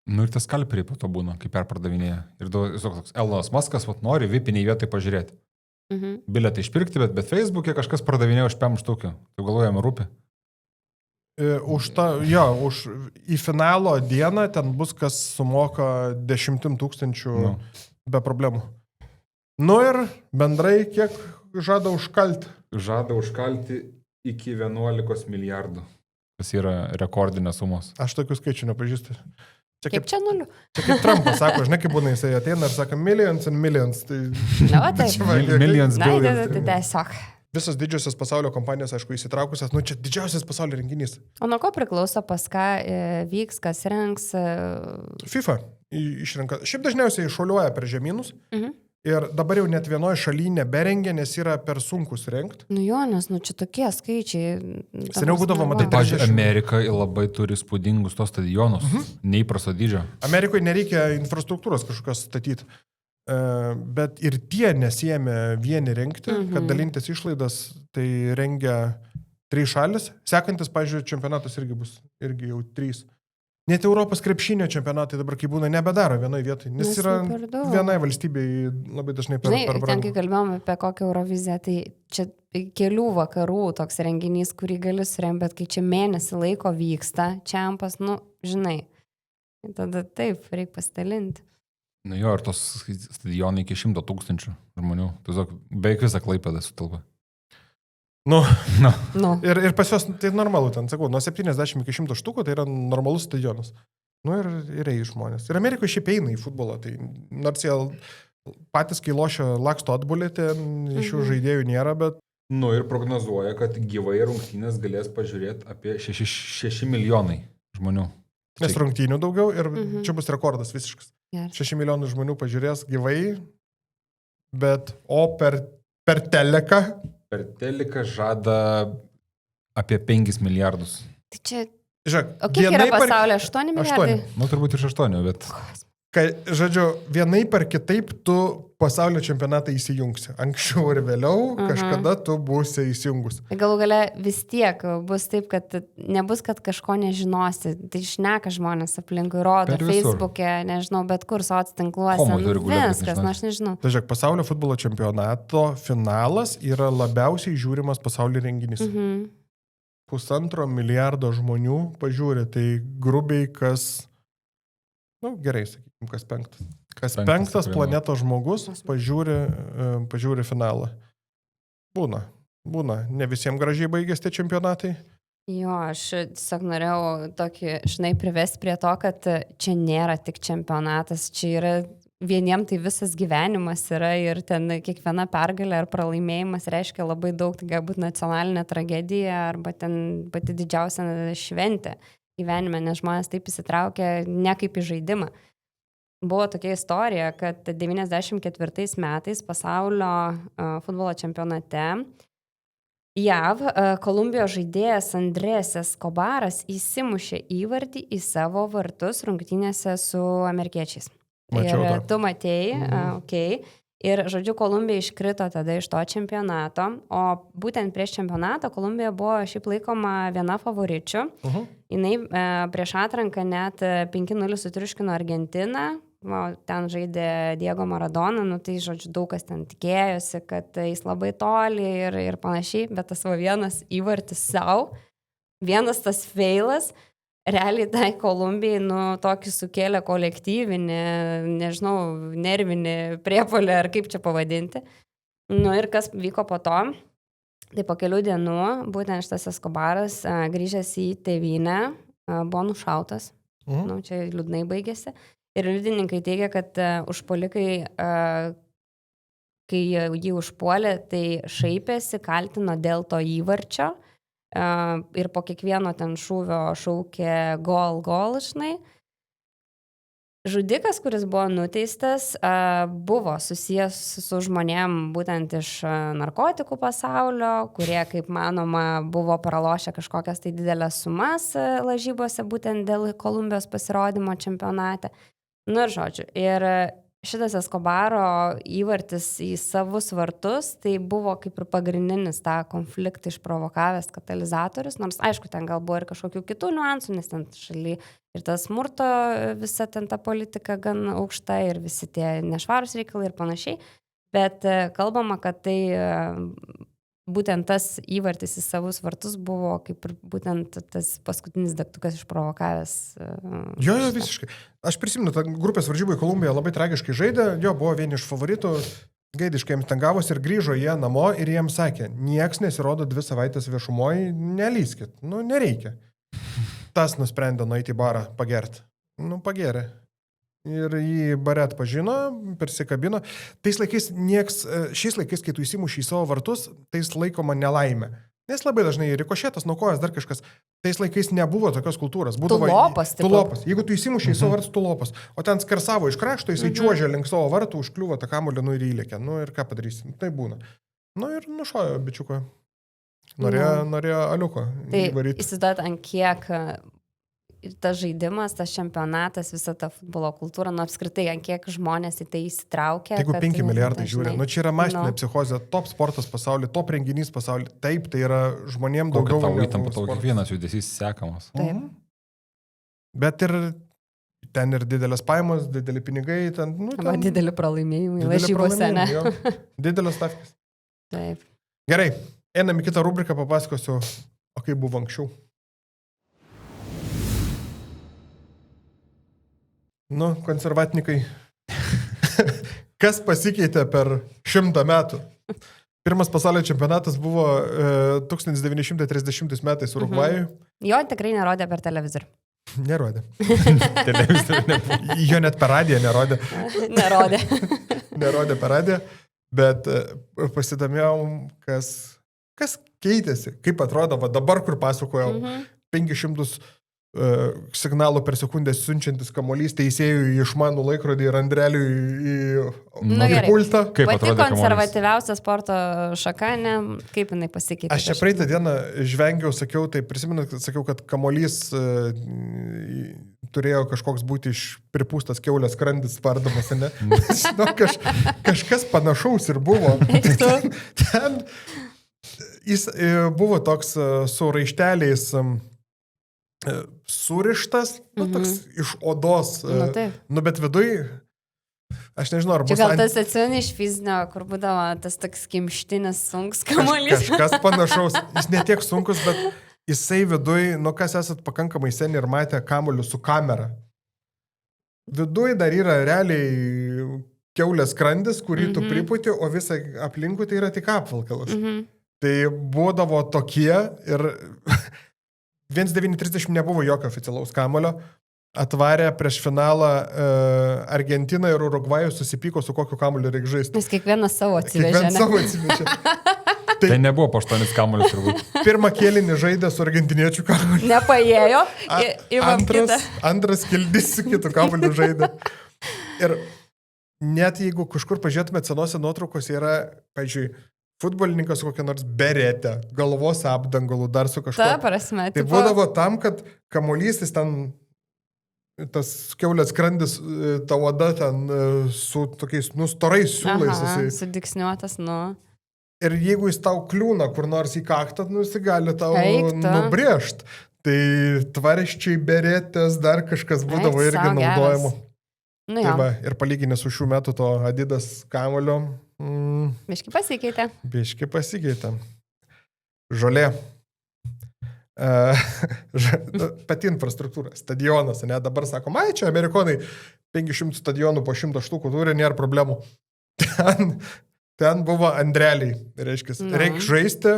ir tas skalperiai po to būna, kai perpardavinėja. Ir toks Elonas Muskas nori vipiniai vietai pažiūrėti. Bilietą išpirkti, bet Facebook'e kažkas pardavinėjo už 5 štukių. Tai galvojame rūpi. Į finalo dieną ten bus, kas sumoka 10 000 be problemų. Ir bendrai kiek žada užkalti? Žada užkalti iki 11 milijardų. Tas yra rekordinės sumos. Aš tokių skaičių nepažįstu. Kaip čia nuliu? Čia kaip Trumpas sako, žinai, kaip būna jisai ateina ir sako millions and millions. Tai... Millions, billions. Tai tiesiog. Visos didžiosios pasaulio kompanijos, aišku, įsitraukusios, čia didžiausias pasaulio renginys. O nuo ko priklauso, pas ką vyks, kas rengs? FIFA išrenka. Šiaip dažniausiai šuoliuoja per žemynus. Ir dabar jau net vienoje šalyje neberengia, nes yra per sunkus rengti. Nes, čia tokie skaičiai. Seniau būdavo, matai, pavyzdžiui, Amerika labai turi spūdingus tos stadionus, neįprasto dydžio. Amerikoje nereikia infrastruktūros kažkokios statyti, bet ir tie nesijėmė vieni rengti, kad dalintis išlaidas, tai rengia 3 šalis. Sekantis, pavyzdžiui, čempionatas irgi bus, irgi jau 3. Net Europos krepšinio čempionatai dabar, kai būna, nebedaro vienoje vietoje, nes yra vienai valstybei labai dažnai per brangu. Ten, kai kalbėjome apie kokią Euroviziją, tai čia kelių vakarų toks renginys, kurį gali suremti, bet kai čia mėnesį laiko vyksta, čempas, žinai, Tada taip, reikia pasidalinti. Nu jo, ir tos stadionai iki 100 000 žmonių. Tiesiog beveik visą Klaipėdą sutilpa. Nu, Nu. ir pas juos tai normalu, ten sakau, nuo 70 iki 100 štukų tai yra normalus stadionas. Nu ir eis žmonės. Ir Amerikoje šiaip eina į futbolą, tai nors jie patys, kai lošia laksto atbulėti, iš jų žaidėjų nėra, bet... Nu ir prognozuoja, kad gyvai rungtynės galės pažiūrėti apie 6 milijonai žmonių. Nes rungtynių daugiau ir čia bus rekordas visiškas. Yes. 6 milijonų žmonių pažiūrės gyvai, bet per teleką... Per teliką žada apie 5 milijardus. Tai čia... Žiūrėk, O kiek yra pasaulyje? 8 milijardai? 8. Nu turbūt ir 8, bet... Žodžiu, vienaip ar kitaip tu pasaulio čempionatą įsijungsi. Anksčiau ir vėliau kažkada tu būsi įsijungus. Galų gale vis tiek bus taip, kad nebus, kad kažko nežinosi. Tai šneka žmonės aplinkui, rodo Facebook'e, nežinau, bet kur soctinkluose. Viskas, aš nežinau. Tai žiūrėk, pasaulio futbolo čempionato finalas yra labiausiai žiūrimas pasaulio renginys. 1,5 milijardo žmonių pažiūri, tai grubiai kas... Nu, gerai, sakykim, kas penktas. Kas penktas planetos žmogus pažiūri finalą. Būna. Ne visiems gražiai baigėsi tie čempionatai. Jo, aš tiesiog norėjau tokį, privesti prie to, kad čia nėra tik čempionatas, čia yra vieniem tai visas gyvenimas yra ir ten kiekviena pergalė ar pralaimėjimas reiškia labai daug, tai galbūt nacionalinė tragedija arba ten pati didžiausia šventė gyvenime, nes žmonės taip įsitraukia ne kaip į žaidimą. Buvo tokia istorija, kad 94 metais pasaulio futbolo čempionate JAV Kolumbijos žaidėjas Andrés Escobaras įsimušė įvartį į savo vartus rungtynėse su amerikiečiais. Mačiau ir tu matėjai, okei. Ir, žodžiu, Kolumbija iškrito tada iš to čempionato, o būtent prieš čempionatą Kolumbija buvo šiaip laikoma viena favoričių. Jinai prieš atranką net 5-0 sutriuškino Argentiną, ten žaidė Diego Maradona, nu tai, žodžiu, daug kas ten tikėjosi, kad jis labai toli ir panašiai, bet tas vienas įvartis savo, vienas tas feilas, realiai tai Kolumbijai, tokį sukėlė kolektyvinį, nežinau, nervinį priepolį, ar kaip čia pavadinti. Ir kas vyko po to, tai po kelių dienų, būtent šitas Escobaras grįžęs į tėvynę, buvo nušautas. Čia liūdnai baigėsi. Ir liudininkai teigia, kad užpuolikai, kai jį užpuolė, tai šaipėsi, kaltino dėl to įvarčio. Ir po kiekvieno ten šūvio šaukė gol, žinai. Žudikas, kuris buvo nuteistas, buvo susijęs su žmonėm būtent iš narkotikų pasaulio, kurie, kaip manoma, buvo pralošę kažkokias tai didelės sumas lažybose būtent dėl Kolumbijos pasirodymo čempionate. Ir žodžiu, ir šitas Escobaro įvartis į savus vartus, tai buvo kaip ir pagrindinis tą konfliktą išprovokavęs katalizatorius, nors aišku, ten gal buvo ir kažkokių kitų niuansų, nes ten šaly ir tas smurto visa ten ta politika gan aukšta ir visi tie nešvarūs reikalai ir panašiai, bet kalbama, kad tai būtent tas įvartis į savus vartus buvo kaip ir būtent tas paskutinis degtukas išprovokavęs. Jo, visiškai. Aš prisimenu, ta grupės varžybų į Kolumbiją labai tragiškai žaidė, jo buvo vieni iš favoritų, gaidiškai jiems ten gavosi ir grįžo jie namo ir jiems sakė, nieks nesirodo 2 savaitės viešumoje, nelyskit, nereikia. Tas nusprendė nueiti į barą pagerti. Pagerė. Ir jį bare atpažino, persikabino. Šiais laikais, kai tu įsimuši į savo vartus, tais laikoma nelaimė. Nes labai dažnai rikošėtas, nuo kojas dar kažkas. Tais laikais nebuvo tokios kultūros. Tulopas. Jeigu tu įsimuši į savo vartus, tulopas. O ten skersavo iš krašto, jisai čiuožė link savo vartų, užkliuvo tą kamuolį, ir įlėkė. Ir ką padarysi? Tai būna. Ir nušojo bičiuko. Norėjo aliuko. Tai įsivaizduot, ant kiek tas žaidimas, tas čempionatas, visa ta futbolo kultūra, apskritai, ant kiek žmonės į tai įsitraukia. Jeigu 5 milijardai žiūri, čia yra masinė psichozė, top sportas pasaulyje, top renginys pasaulyje, taip, tai yra žmonėm daugiau. Kokia tavo įtampa, tavo kiekvienas judesys sekamas. Taip. Bet ir ten ir didelės pajamos, dideli pinigai, ten, dideli pralaimėjimai, lažybose, ne? Didelės stavkės. Taip. Gerai, einam į kitą rubriką, papasakosiu, o kaip buvo anksčiau. Nu, konservatnikai. Kas pasikeitė per 100 metų? Pirmas pasaulio čempionatas buvo 1930 metais Urugvajui. Jo tikrai nerodė per televizorių. Nerodė. Televizorių nebuvo. Jo net per radiją nerodė. Nerodė. Nerodė per radiją, bet pasidomėjom, kas keitėsi, kaip atrodo, va dabar, kur pasakojau, 500 signalų per sekundę siunčiantis kamuolys teisėjų į išmanų laikrodį ir Andreliui į pultą. Kaip pati atrodė konservatyviausia sporto šaka, ne, kaip jinai pasikeitė? Aš čia praeitą dieną žvengiau, sakiau, tai prisimenat, sakiau, kad kamuolys turėjo kažkoks būti iš pripūstas kiaulės skrandis spardamas, ne? Žinau, kažkas panašaus ir buvo. Ten jis buvo toks su raišteliais surištas, toks iš odos. Bet viduj, aš nežinau, ar bus... Čia gal tas atsimeni iš fizinio, kur būdavo tas toks kimštinis sunkus kamuolys. Kažkas panašaus. Jis ne tiek sunkus, bet jisai viduj, kas esat pakankamai seniai ir matę kamuolių su kamera. Viduj dar yra realiai kiaulės skrandis, kurį tu priputi, o visą aplinkui tai yra tik apvalkalas. Tai būdavo tokie ir 1930 nebuvo jokio oficialaus kamulio. Atvarė prieš finalą Argentiną ir Urugvajų, susipyko su kokiu kamuliu reikia žaisti. Nes kiekvienas savo atsivežė. Tai nebuvo po 8 kamuolius turbūt. Pirmą kėlinį žaidė su argentiniečių kamuliu. Nepaėjo. Antras kildys su kitu kamuliu žaidė. Ir net jeigu kažkur pažiūrėtumėt senose nuotraukose yra, pavyzdžiui, futbolininkas kokią nors beretę, galvos apdangalų, dar su kažkuo. Ta prasme. Tai būdavo tam, kad kamuolys ten, tas kiaulės skrandis, ta oda ten su tokiais, storais siūlais. Sudiksniuotas, Ir jeigu jis tau kliūna kur nors į kaktą, jis gali tau nubrėžt. Tai tvariščiai beretės, dar kažkas būdavo irgi naudojama. Tai va, ir palyginęs su šių metų to Adidas kamuolio. Biški pasikeitė. Žolė. Pati infrastruktūra, stadionas, ne, dabar sakom, čia amerikonai 500 stadionų po 100 štukų turi, nėra problemų. Ten buvo Andreliai, reiškia, reikia žaisti,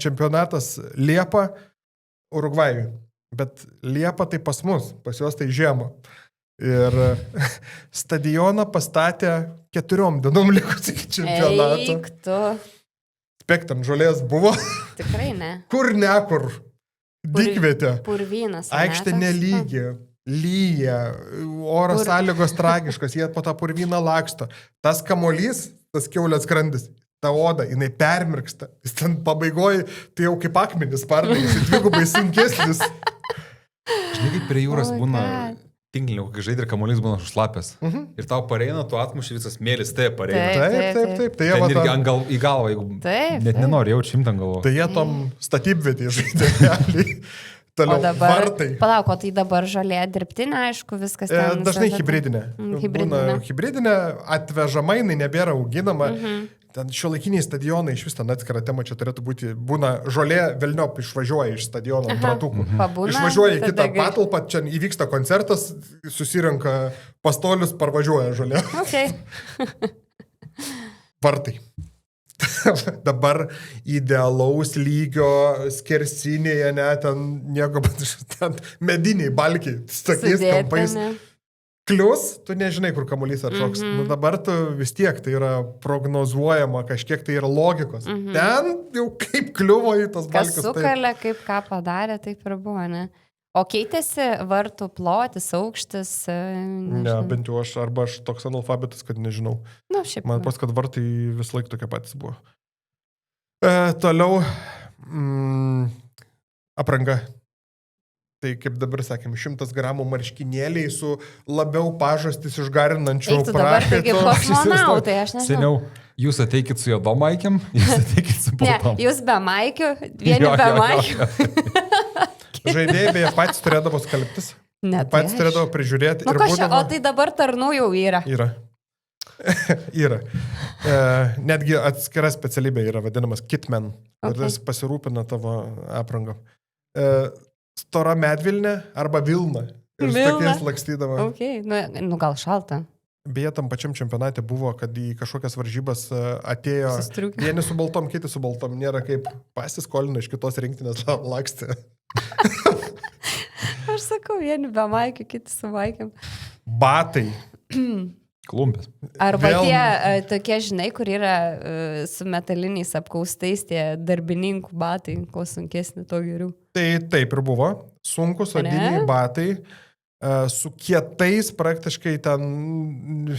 čempionatas Liepą Urugvajui, bet Liepą tai pas mus, pas juos tai žiemą. Ir stadioną pastatė 4 dienom likus iki čempionato. Eiktų. Spektam žolės buvo. Tikrai ne. Kur nekur. Dykvietė. Purvynas. Aikštė nelygi. Lyja. Oro sąlygos tragiškos. Jie po tą purvyną laksto. Tas kamuolys, tas kiaulės skrandis, ta oda, jinai permirksta. Jis ten pabaigoja, tai jau kaip akmenis sparnai. Jis dvigubai sunkesnis. Žinai, kaip prie jūros būna... Tinklinio, kai žaidė ir kamuolys būna šlapės. Ir tau pareina, tu atmuši visas mėlis, tai pareina. Taip. Tai ten irgi į galvą, jeigu net nenori, jau šimtą galvo. Tai jie tom statybvietį žaidė. Toliau vartai. Palauk, o tai dabar žolė dirbtinė, aišku, viskas ten. Dažnai hibridinė. Hibridinė atvežama, jinai nebėra auginama. Ten šiuolaikiniai stadionai iš vis ten atskira tema čia turėtų būti. Būna žolė velniop išvažiuoja iš stadiono ant ratukų. Išvažiuoja į kitą patalpą, čia įvyksta koncertas, susirenka pastolius, parvažiuoja žolė. Vartai. Dabar idealaus lygio skersinėje, ten nieko, ten mediniai balkiai, tokiais kampais. Klius, tu nežinai, kur kamuolys atšoks. Dabar tu vis tiek tai yra prognozuojama, kažkiek tai yra logikos. Ten jau kaip kliuvo į tas balkius. Kas sukalė, kaip ką padarė, taip ir buvo, ne? O keitėsi vartų plotis, aukštis? Ne, bent jau arba aš toks analfabetas, kad nežinau. Man pas, kad vartai vis laik tokie patys buvo. Toliau apranga. Tai kaip dabar sakėm, 100 gramų marškinėliai su labiau pažastis išgarinančiu prakaito. Dabar tai kaip kosmonautai, aš nežinau. Seniau, jūs ateikit su juodom maikėm, jūs ateikit su baltom. Ne, jūs be maikių, vieni be maikių. Žaidėjai beje patys turėdavo skalbtis. Patys turėdavo prižiūrėti. O tai dabar tarnų jau yra. Yra. Netgi atskira specialybė yra vadinamas kitman, kuris pasirūpina tavo aprangą. Stora medvilnė arba vilna. Ir su Milda. tokiais lakstydama. Okay. Nu, gal šalta. Beje, tam pačiam čempionate buvo, kad į kažkokias varžybas atėjo Sustriukė. vieni su baltom, kiti su baltom. Nėra kaip pasiskolino iš kitos rinktinės lakstė. Aš sakau, vieni be maikių, kiti su maikiam. Batai. Klumpės. Arba Vėl- tie tokie, žinai, kur yra su metaliniais apkaustais tie darbininkų batai, kuo sunkesni, to geriau. Tai taip ir buvo. Sunkus odiniai batai. Su kietais praktiškai ten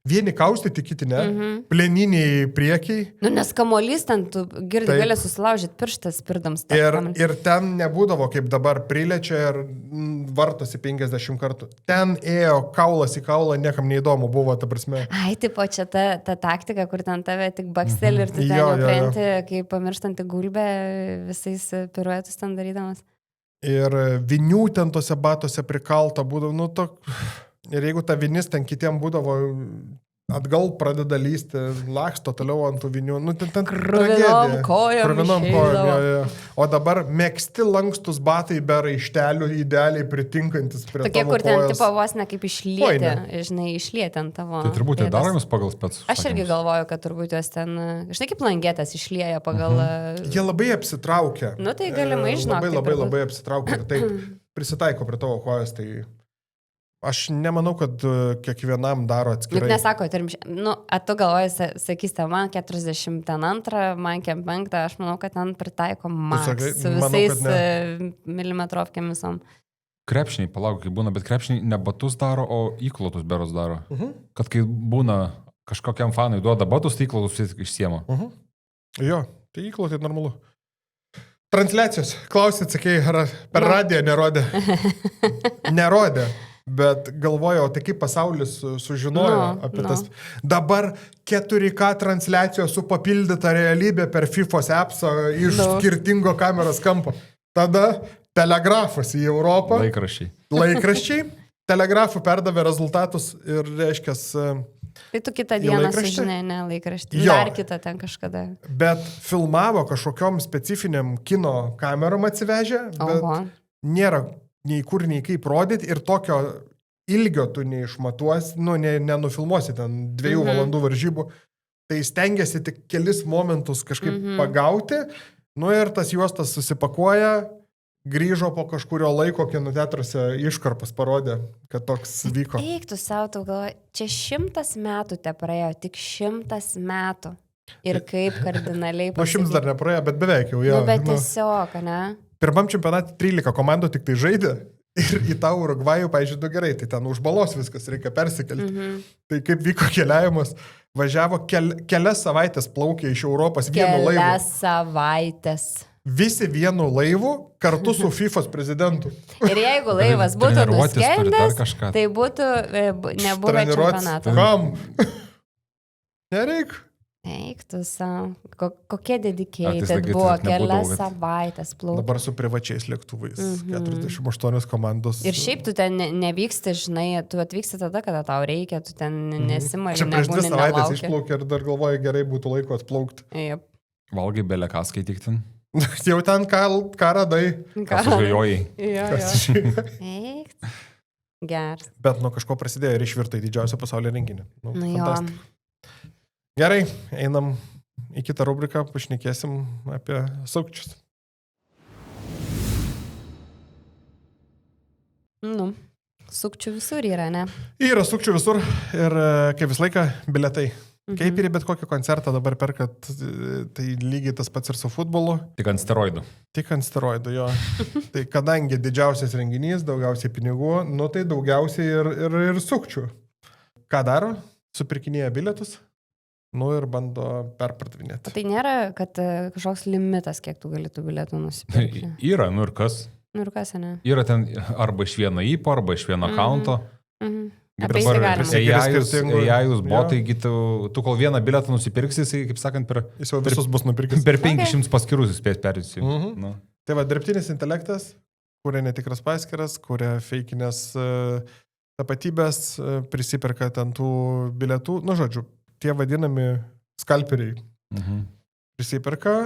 vieni kaustyti, kiti ne. Pleniniai priekiai. Nu, nes kamuolys ten, tu girdi, Taip. gali susilaužyti pirštas, pirdams. Ir ten nebūdavo, kaip dabar prilečia ir vartosi 50 kartų. Ten ėjo kaulas į kaulą, niekam neįdomu buvo, ta prasme. Ai, tipo, čia ta taktika, kur ten tave tik baksteli ir tu ten Jo, jau jo, jo. krenti, kaip pamirštanti gulbę, visais piruetus ten darydamas. Ir vinių ten tose batose prikalta būdavo, nu to. Ir jeigu ta vinis ten kitiem būdavo, atgal pradeda lysti, laksto toliau ant tų vinių, nu ten Kruvinom kojom Kruvinom kojom, išeidavo. jo. O dabar mėgsti lankstus batai be raištelių, idealiai pritinkantis prie Tokie, tavo kur ten, kojos. tipo, vos ne kaip išlieti, Kojinė. žinai, išlieti ant tavo. Tai turbūt jie pėdos. daromis pagal spec. Aš irgi galvoju, kad turbūt jos ten, žinai, kaip langėtas išlieja pagal... Jie labai apsitraukia. Nu, tai galimai, žinok, Labai, tai labai, turbūt. labai apsitraukia ir taip prisitaiko prie tavo kojos. Tai aš nemanau, kad kiekvienam daro Juk atskirai. nesako, turim, nu, tu galvoji, sakysite, man 42, man 5, aš manau, kad ten pritaiko maks sakai, su manau, visais kad milimetrovkėm visom. Krepšiniai, palauk, kai būna, bet krepšiniai ne batus daro, o įklotus beros daro. Kad kai būna kažkokiam fanui duoda batus, tai įklotus išsiema. Jo, tai įklotai normalu. Transliacijos. Klausyt, sakei, ar per radiją nerodė. Nerodė. Bet galvojau, tai kaip pasaulis sužinojo apie tas. Dabar 4K transliacijos su papildyta realybė per FIFO's appsą iš skirtingo kameros kampo. Tada telegrafas į Europą. Laikraščiai. Telegrafų perdavė rezultatus ir reiškia... Tai tu kitą dieną sužinai, ne laikraštį. Jo. Dar kitą ten kažkada. Bet filmavo kažkokiom specifiniam kino kamerom atsivežę, bet nėra nei kur, nei kaip rodyti ir tokio ilgio tu neišmatuosi, nu, nenufilmuosi ten 2 valandų varžybų. Tai stengiasi tik kelis momentus kažkaip pagauti, nu ir tas juostas susipakuoja, grįžo po kažkurio laiko kino teatruose iškarpas parodė, kad toks vyko. Eik tu savo, tu galvoji, čia 100 metų te praėjo, tik 100 metų. Ir kaip kardinaliai Nu, 100 dar nepraėjo, bet beveik jau. Nu, bet tiesiog, ne? Pirmam čempionate 13 komandų tik tai žaidė ir į tą Urugvajų, pažiūrėjau, gerai, tai ten už balos viskas reikia persikelti. Tai kaip vyko keliavimas, važiavo kelias savaitės plaukė iš Europos vienu laivu. Kelias savaitės. Visi vienu laivu kartu su FIFO's prezidentu. Ir jeigu laivas būtų nuskendęs, tai būtų nebuvę čempionato. Kam? Nereik. Eik tu savo. Kokie dedicated buvo kelias savaitės plaukti. Dabar su privačiais lėktuvais. 48 komandos. Ir šiaip tu ten nevyksti, žinai, tu atvyksti tada, kada tau reikia, tu ten nesimali. Čia prieš 2 savaitės išplaukė ir dar galvoju, gerai būtų laiko atplaukti. Yep. Valgai belė ką skaitiktin? Jau ten ką radai. Ką sužvejojai? Eik. Geras. Bet nuo kažko prasidėjo ir išvirto į didžiausią pasaulio renginį. Nu jo. Gerai, einam į kitą rubriką, pašnekėsim apie sukčius. Nu, sukčių visur yra, ne? Yra sukčių visur ir kaip visą laiką biletai. Kaip ir į bet kokį koncertą dabar perkat, tai lygiai tas pats ir su futbolu. Tik ant steroidų. Tik ant steroidų, jo. Tai kadangi didžiausias renginys, daugiausiai pinigų, nu tai daugiausiai ir sukčių. Ką daro? Supirkinėja bilietus, nu ir bando perpardavinėti. Tai nėra, kad kažkoks limitas, kiek tu galėtų bilietų nusipirkti. Yra, nu ir kas? Nu ir kas, ne? Yra ten arba iš vieno įpo, arba iš vieno akaunto. Apie tai galima. Jūs botai, tu kol vieną bilietą nusipirksi, jisai, kaip sakant, jis jau visus bus nupirkęs. Per 500 paskirus jis spės perėti. Nu. Tai va, dirbtinis intelektas, kuria netikras paskyras, kuria feikinės tapatybės, prisiperka ten tų bilietų, nu žodžiu, tie vadinami skalperiai. Prisiperka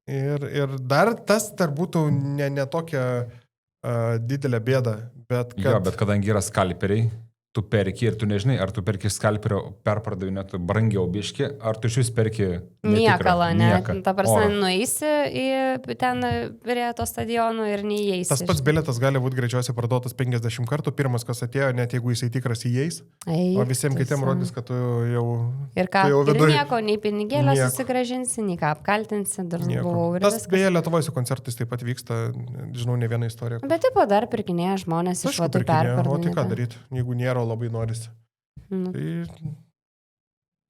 ir dar tas dar būtų ne tokia didelę bėdą. Bet, Jo, bet kadangi yra skalperiai, tu perki ir tu nežinai, ar tu perki skalperio perpardavinėtų brangiau biški, ar tu iš vis perki niekalą, ne? Nieką. Ta prasme, Orą. nueisi į ten prie to stadionų ir neįeisi. tas pats bilietas gali būti greičiausiai parduotas 50 kartų. Pirmas, kas atėjo, net jeigu jisai tikras įeis, o visiems kitiems rodys, kad tu jau... Ir ką, tu jau ir viduj- nieko, nei pinigėlio Nieko. susigražinsi, nei ką apkaltinsi, dar Nieko. buvau ir Tas viskas. beje Lietuvoje su koncertais taip pat vyksta, žinau, ne viena istorija. Bet taip pat dar pirkinėja žmonės iš Aišku, vadų pirkinėja, o tai ką perpardavinėti. daryti, jeigu nėra labai norisi. Nu, Tai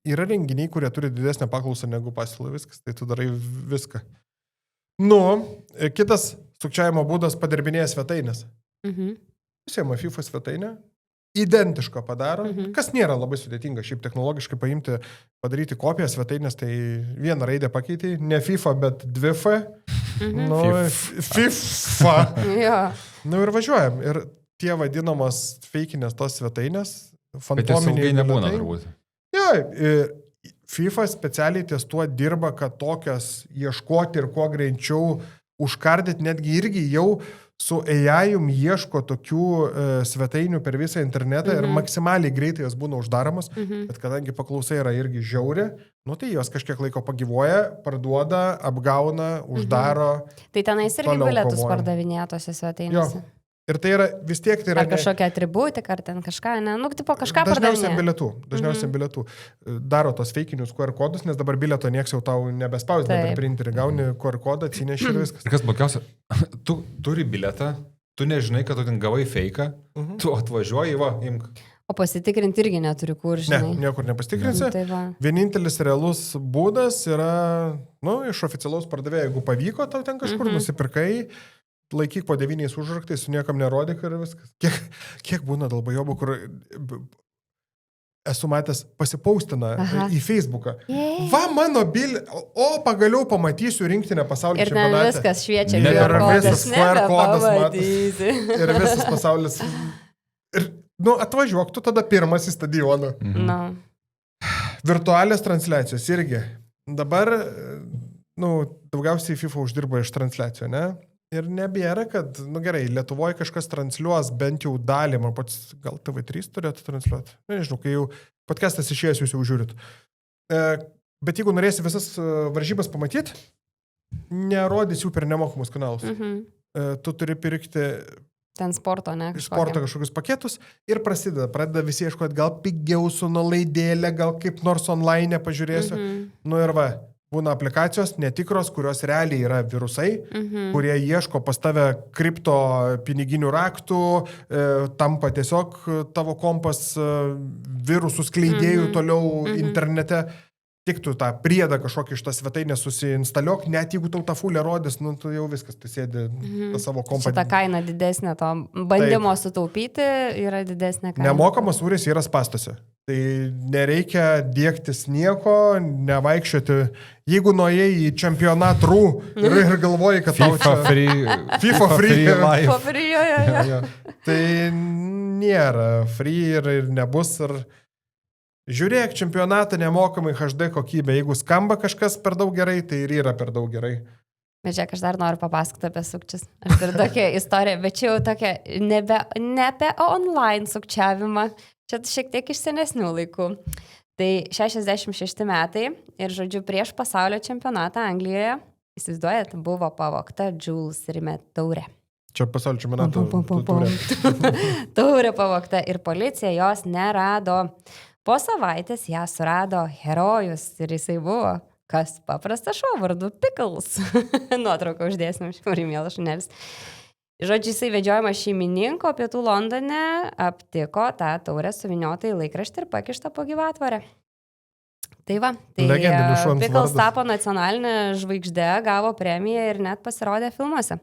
yra renginiai, kurie turi didesnę paklausą negu pasiūlą, viskas, tai tu darai viską. Nu, kitas sukčiavimo būdas padirbinėja svetainės. mhm. Pasiema FIFA svetainę, identišką padaro, kas nėra labai sudėtinga, šiaip technologiškai paimti, padaryti kopiją svetainės, tai vieną raidę pakeitė, ne FIFA, bet 2F. Nu, FIFA. Jo. Nu ir važiuojam. Ir tie vadinamos feikinės tos svetainės, Bet jos ilgai fantominiai nebūna bilietai. turbūt. Jo, FIFA specialiai ties tuo dirba, kad tokias ieškoti ir kuo greičiau užkardyti, netgi irgi jau su AI-um ieško tokių svetainių per visą internetą ir maksimaliai greitai jos būna uždaromos, bet kadangi paklausai yra irgi žiauri, nu tai jos kažkiek laiko pagyvoja, parduoda, apgauna, uždaro. Tai tenais irgi Toliau bilietus kovojam. pardavinėja tose svetainėse. Ir tai yra vis tiek tai yra... Ar kažkokia atributika, ar ten kažką, ne? Nu, tipo kažką Dažniausiai pardavinėja. bilietų. Bilietų. Daro tos feikinius QR kodus, nes dabar bilieto nieks jau tau nebespausdina per Taip. printerį, gauni QR kodą, atsineši ir viskas. Ir kas blogiausia, tu turi bilietą, tu nežinai, kad tu ten gavai feiką, tu atvažiuoji, va, imk. O pasitikrinti irgi neturi kur, Ne, žinai. niekur nepastikrinsi. Nu, tai va. Vienintelis realus būdas yra, nu, iš oficialaus pardavėjo, jeigu pavyko tau ten kažkur nusipirkai, laikyk po 9 užraktais, su niekam nerodyk ir viskas. Kiek būna dalbajobų, kur esu matęs pasipaustina į Facebooką. Jei. Va mano o pagaliau pamatysiu rinktinę pasaulio Ir ten čempionate. viskas šviečia, Ne, QR ir kodas, visas QR kodas nebepamatysi. Ir visas pasaulis. Ir, nu, atvažiuok tu tada pirmas į stadioną. Nu, Virtualios transliacijos irgi. Dabar, nu, daugiausiai FIFA uždirba iš transliacijų, ne? Ir nebėra, kad, nu gerai, Lietuvoje kažkas transliuos bent jau dalį, man pats gal TV3 turėtų transliuoti. Nežinau, kai jau podcastas išėjęs, jūs jau žiūrit. Bet jeigu norėsi visas varžybas pamatyti, nerodys jų per nemokamus kanalus. Tu turi pirkti ten sporto, ne? iš sporto kažkokius paketus ir pradeda visi ieškoti, gal pigiau su nuolaidėlė, gal kaip nors online pažiūrėsiu. Nu ir va, būna aplikacijos netikros, kurios realiai yra virusai, kurie ieško pas tave kripto piniginių raktų, tampa tiesiog tavo kompas virusų skleidėjų toliau internete. Tik tu tą priedą kažkokį iš tą svetainę susiinstaliuok, net jeigu tau tą fulę rodys, nu tu jau viskas, tu sėdi savo kompą. Šitą kainą didesnė, to bandymo sutaupyti yra didesnė kaina. Nemokamas sūris yra spastose. Tai nereikia dėktis nieko, nevaikščioti. Jeigu nuėjai į čempionatrų ir galvoji, kad tau FIFA čia... free. FIFA free live. Paprijoje. Jo. Tai nėra free ir nebus. Ir žiūrėk, čempionatą nemokamai HD kokybė. Jeigu skamba kažkas per daug gerai, tai ir yra per daug gerai. Bet žiūrėk, aš dar noriu papasakoti apie sukčius. Aš turiu tokią istoriją, bet čia jau tokia ne apie online sukčiavimą, čia šiek tiek iš senesnių laikų. Tai 66 metai ir, žodžiu, prieš pasaulio čempionatą Anglijoje, įsivaizduojat, buvo pavogta Jules Rimet taurė. Čia pasaulio čempionato Taurė pavogta ir policija jos nerado. Po savaitės ją surado herojus ir jisai buvo, kas paprastas šuo vardu Pickles. Nuotrauką uždėsim, šiauriai mielas šunelis. Žodžiu, jisai vedžiojamas šeimininko pietų Londone aptiko tą taurę suviniotą į laikraštį ir pakištą po gyvatvorę. Tai va, tai Legendinis šuns Pickles vardas. tapo nacionalinė žvaigždė, gavo premiją ir net pasirodė filmuose.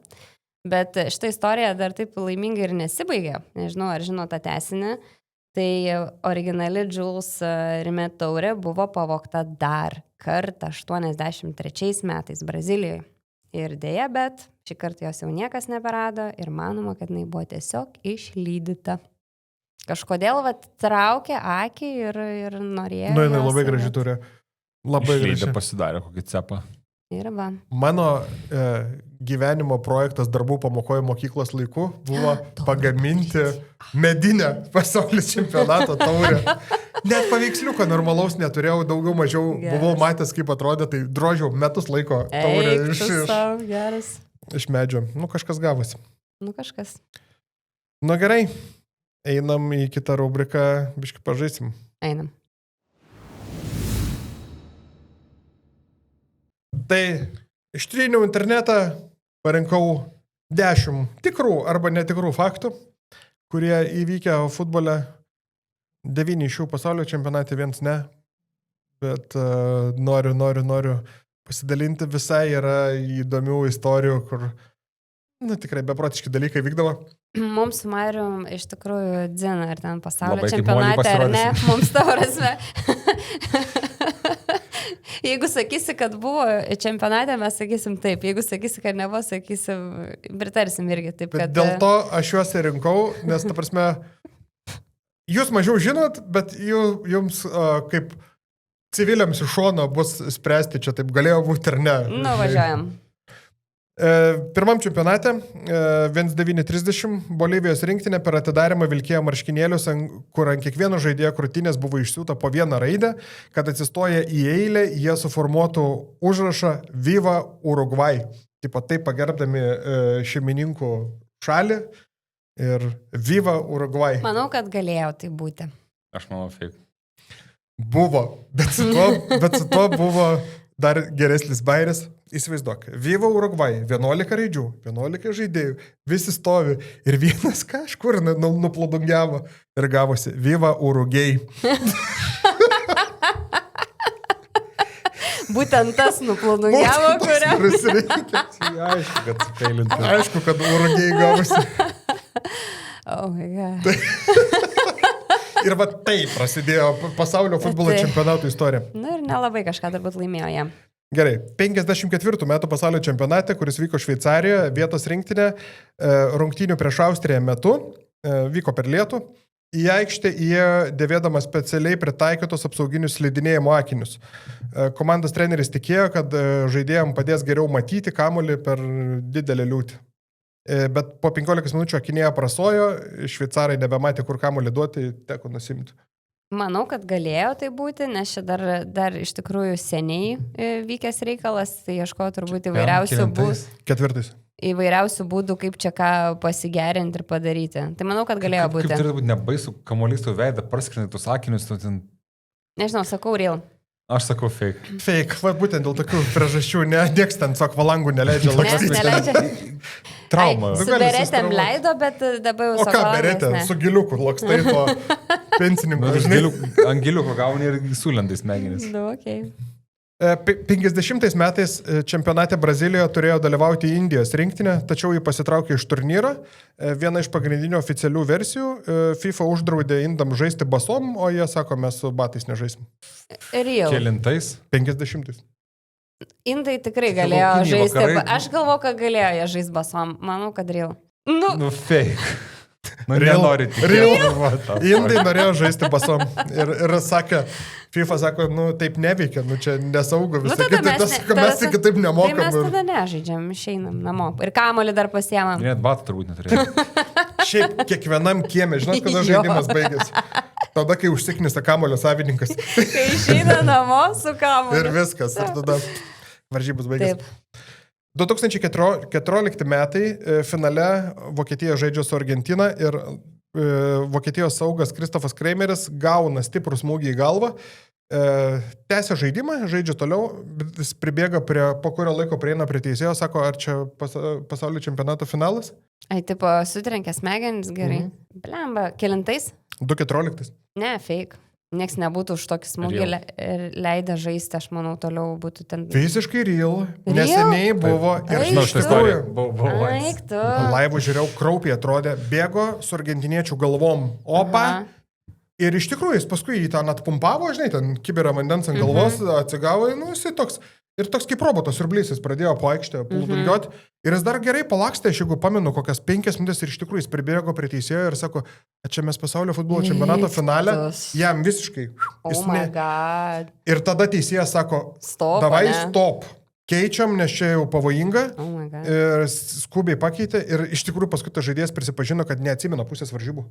Bet šitą istoriją dar taip laimingai ir nesibaigė. Nežinau, ar žino tą tęsinį. Tai originali Jules Rimet taurė buvo pavogta dar kartą 83 metais Brazilijoje. Ir dėja, bet šį kartą jos jau niekas neberado ir manoma, kad jinai buvo tiesiog išlydyta. Kažkodėl traukė akį ir norėjo. Nu, jinai ją labai save- graži turi. Labai Išlydę graži. pasidarė kokį cepą. Ir va. Mano gyvenimo projektas darbų pamokoje mokyklos laiku buvo pagaminti medinę pasaulio čempionato taurę. Net paveiksliuko normalaus neturėjau, daugiau mažiau buvau matęs, kaip atrodė, tai drožiau metus laiko taurę iš medžio. Nu, kažkas gavosi. Nu, kažkas. Nu, gerai. Einam į kitą rubriką, biškį pažaisim. Einam. Tai ištryniau internetą, parinkau 10 tikrų arba netikrų faktų, kurie įvykę futbole. 9 iš jų pasaulio čempionate, 1 ne. Bet noriu pasidalinti. Visai yra įdomių istorijų, kur tikrai beprotiški dalykai vykdavo. Mums su Marium iš tikrųjų dzina, ar ten pasaulio Labai čempionate, ar ne, mums taurasme. Jeigu sakysi, kad buvo čempionate, mes sakysim taip. Jeigu sakysi, kad nebuvo, sakysim, pritarsim irgi taip. Bet dėl to aš juos ir rinkau, nes, ta prasme, jūs mažiau žinot, bet jums kaip civiliams iš šono bus spręsti, čia taip galėjo būti ar ne. Nu, važiuojam. Pirmam čempionate 1930 Bolivijos rinktinė per atidarimą vilkėjo marškinėlius, kur ant kiekvieno žaidėjo krūtinės buvo išsiūta po vieną raidę, kad atsistoję į eilę jie suformuotų užrašą Viva Uruguay. Tipo taip pagerbdami šeimininkų šalį ir Viva Uruguay. Manau, kad galėjo tai būti. Aš manau, fake. Buvo, bet su tuo buvo dar geresnis bairis. Įsivaizduok, Viva Uruguay, 11 raidžių, 11 žaidėjų, visi stovi ir vienas kažkur nuplodungiavo ir gavosi Viva Uruguay. Būtent tas nuplodungiavo, kurio. Aišku, kad speilinti. Aišku, kad Uruguay gavosi. Oh my God. Ir va taip prasidėjo pasaulio futbolo čempionato istorija. Nu ir nelabai kažką turbūt laimėjo jam. Gerai, 54 metų pasaulio čempionate, kuris vyko Šveicarijoje, vietos rinktinė, rungtynių prieš Austriją metu, vyko per lietų, į aikštę įėjo dėvėdamas specialiai pritaikytos apsauginius slidinėjimo akinius. Komandos treneris tikėjo, kad žaidėjams padės geriau matyti kamuolį per didelę liūtį. Bet po 15 minučių akinėje prasojo, šveicarai nebematė, kur kamuolį duoti, teko nusimti. Manau, kad galėjo tai būti, nes čia dar iš tikrųjų seniai vykęs reikalas, tai ieškojo turbūt įvairiausių būdų. 4. Įvairiausių būdų, kaip čia ką pasigerinti ir padaryti. Tai manau, kad galėjo būti. Kaip turėtų būti nebaisu kamuolistų veidą, praskrinai tus akinius, tu ten... Nežinau, sakau real. Aš sakau fake. Fake, va būtent dėl tokių priežasčių, nieks ten sako valangų neleidžia lakstyti. Neleidžia. Trauma. Su beretėm leido, bet dabar jau sako. O ką beretė? Su giliuku lakstai to pensininko. Ant giliuko gauni ir sulendai smegenis. Nu, okay. 50 metais čempionate Brazilijoje turėjo dalyvauti Indijos rinktinė, tačiau jį pasitraukė iš turnyro. Viena iš pagrindinių oficialių versijų - FIFA uždraudė indam žaisti basom, o jie sako, mes su batais nežaisim. Real. Kelintais? 50. Indai tikrai galėjo žaisti. Aš galvoju, kad galėjo jie žaisti basom. Manau, kad real. Nu fake. Nu, Real. Indai norėjo žaisti basom. Ir sakė, FIFA sako, nu taip neveikia, nu čia nesaugu visą kitą, mes tik kitaip nemokam. Tai mes tada nežaidžiam, išeinam namo. Ir kamuolį dar pasiemam. Net batų turbūt neturėjo. Šiaip kiekvienam kieme, žinot, kada žaidimas baigėsi. Tada, kai užsiknisa kamulio savininkas. Kai išeina namo su kamuliu. Ir viskas, ir tada varžybos baigėsi. Taip. 2014 metai finale Vokietija žaidžia su Argentina ir Vokietijos saugas Kristofas Kreimeris gauna stiprų smūgį į galvą, tęsia žaidimą, žaidžia toliau, jis pribėga po kurio laiko prieina prie teisėjo, sako, ar čia pasaulio čempionato finalas? Ai, tipo, sutrenkė smegenis, gerai. Blemba, kelintais? 2014. Ne, fake. Nieks nebūtų už tokį smūgį leidę žaisti, aš manau, toliau būtų ten... Visiškai real. Neseniai buvo ir iš tikrųjų. Laivų žiūrėjau, kraupiai atrodė, bėgo su argentiniečių galvom. Opa. Ir iš tikrųjų jis paskui jį ten atpumpavo, žinai, ten kibirą vandens ant galvos, atsigavo, nu jisai toks... Ir toks kaip robotas siurblys, jis pradėjo po aikštę plūdungioti. Ir jis dar gerai palakstė, aš jeigu pamenu, kokias 5 minutės ir iš tikrųjų jis pribėgo prie teisėjo ir sako, čia mes pasaulio futbolo čempionato finale, jam visiškai. Oh my God. Ir tada teisėjas sako, davai stop. keičiam, nes čia jau pavojinga. Oh my God. Ir skubiai pakeitė ir iš tikrųjų paskui tas žaidėjas prisipažino, kad neatsimena pusės varžybų.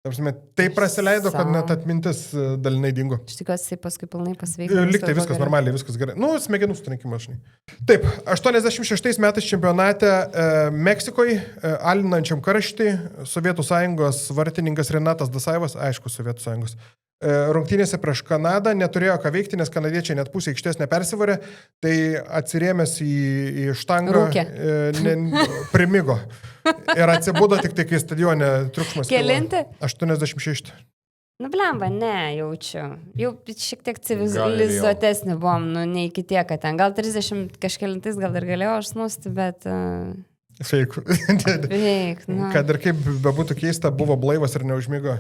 Tai praleido, kad net atmintis dalinai dingo. Aš tikiuosi, jisai paskui pilnai pasveikė. Liktai viskas normaliai, viskas gerai. Nu, smegenų sutrankimas, žinai. Taip, 86 metais čempionate Meksikoje, alinančiam karštį, Sovietų sąjungos vartininkas Renatas Dasajevas, aišku, Sovietų sąjungos, rungtynėse prieš Kanadą neturėjo ką veikti, nes kanadiečiai net pusė aikštės nepersivarė, tai atsirėmęs į štangą primigo. Ir atsibudo tik tai, kai stadione triukšmas. Kelinti? 86. Nu, blemba, ne, jaučiu. Jau šiek tiek civilizuotesni buvom, nu, nei kitie, kad ten. Gal 30 kažkelintais gal ir galėjau aš snusti, bet... Fake. Fake, nu. Kad ir kaip bebūtų keista, buvo blaivas ir neužmigo.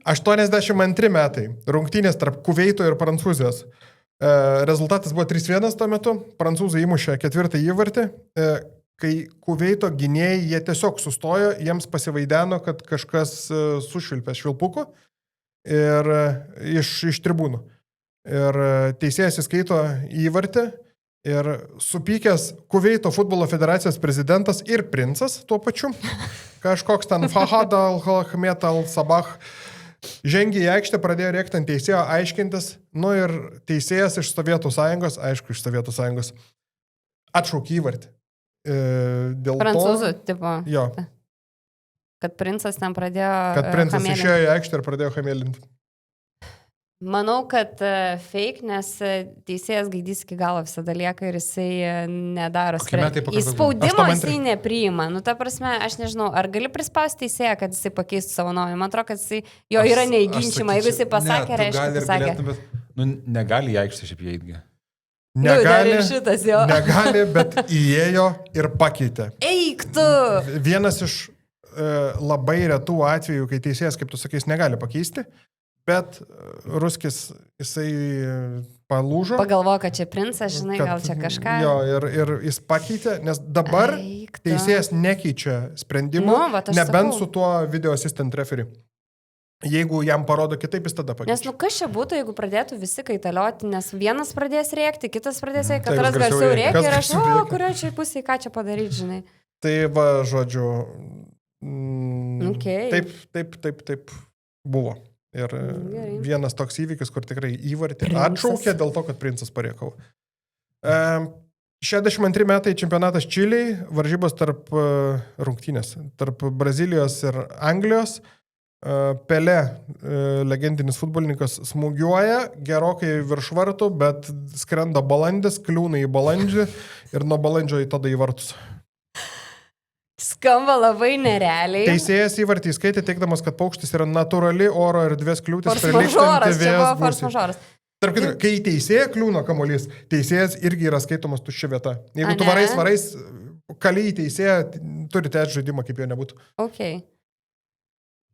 82 metai. Rungtynės tarp Kuveito ir Prancūzijos. Rezultatas buvo 3-1 tuo metu. Prancūzai įmušė 4. įvartį. Kai Kuveito gynėjai, jie tiesiog sustojo, jiems pasivaideno, kad kažkas sušvilpė švilpuku ir iš tribūnų. Ir teisėjas įskaito įvartį ir supykęs Kuveito futbolo federacijos prezidentas ir princas tuo pačiu. Kažkoks ten Fahad al-Ahmed al-Sabah žengė į aikštę, pradėjo rėkti ant teisėjo, aiškintis, nu ir teisėjas iš Sovietų sąjungos, aišku, iš Sovietų sąjungos, atšaukė įvartį. Prancūzų, tipo. Jo. Kad princas ten pradėjo... Kad princas išėjo į aikštę ir pradėjo hamėlinti. Manau, kad fake, nes teisėjas Gaidys iki galo visada lieka ir jisai nedaro sprendimą. Į spaudimą jisai nepriima. Nu, ta prasme, aš nežinau, ar gali prispausti teisėją, kad jisai pakeistų savo nuomonę. Man atrodo, kad jisai, jo yra neįginčiama. Jeigu jisai pasakė, reiškia, pasakė. Bet, nu, negali į aikštę šiaip įeiti. Negali, šitas, jo. Negali, bet įėjo ir pakeitė. Eik tu! Vienas iš labai retų atvejų, kai teisėjas, kaip tu sakys, negali pakeisti. Bet Ruskis, jisai palūžo. Pagalvojo, kad čia princas, žinai, gal čia kažką. Jo, ir jis pakeitė, nes dabar teisėjas nekeičia sprendimų, nebent su tuo video assistant referee. Jeigu jam parodo kitaip, jis tada pakeičia. Nes, nu, kas čia būtų, jeigu pradėtų visi kaitalioti, nes vienas pradės rėkti, kitas pradės rėkti, katras garsiau rėkti ir aš, kurioje čia pusėje, ką čia padaryti, žinai. Tai va, žodžiu, taip buvo. Ir vienas toks įvykis, kur tikrai įvartį atšaukė dėl to, kad princas parėkavo. 62 metai čempionatas Čilėje, varžybos tarp rungtynės, tarp Brazilijos ir Anglijos. Pelė, legendinis futbolininkas, smūgiuoja gerokai virš vartų, bet skrenda balandis, kliūna į balandžį ir nuo balandžio į vartus. Skamba labai nerealiai. Teisėjas įvartį skaitė, teikdamas, kad paukštis yra natūrali oro erdvės kliūtis. Tarp kitų, kai teisėja kliūna kamuolys, teisėjas irgi yra skaitomas tuščia vieta. Jeigu tu varais, kaliai teisėja, turi tęsti žaidimą, kaip jo nebūtų. Okay.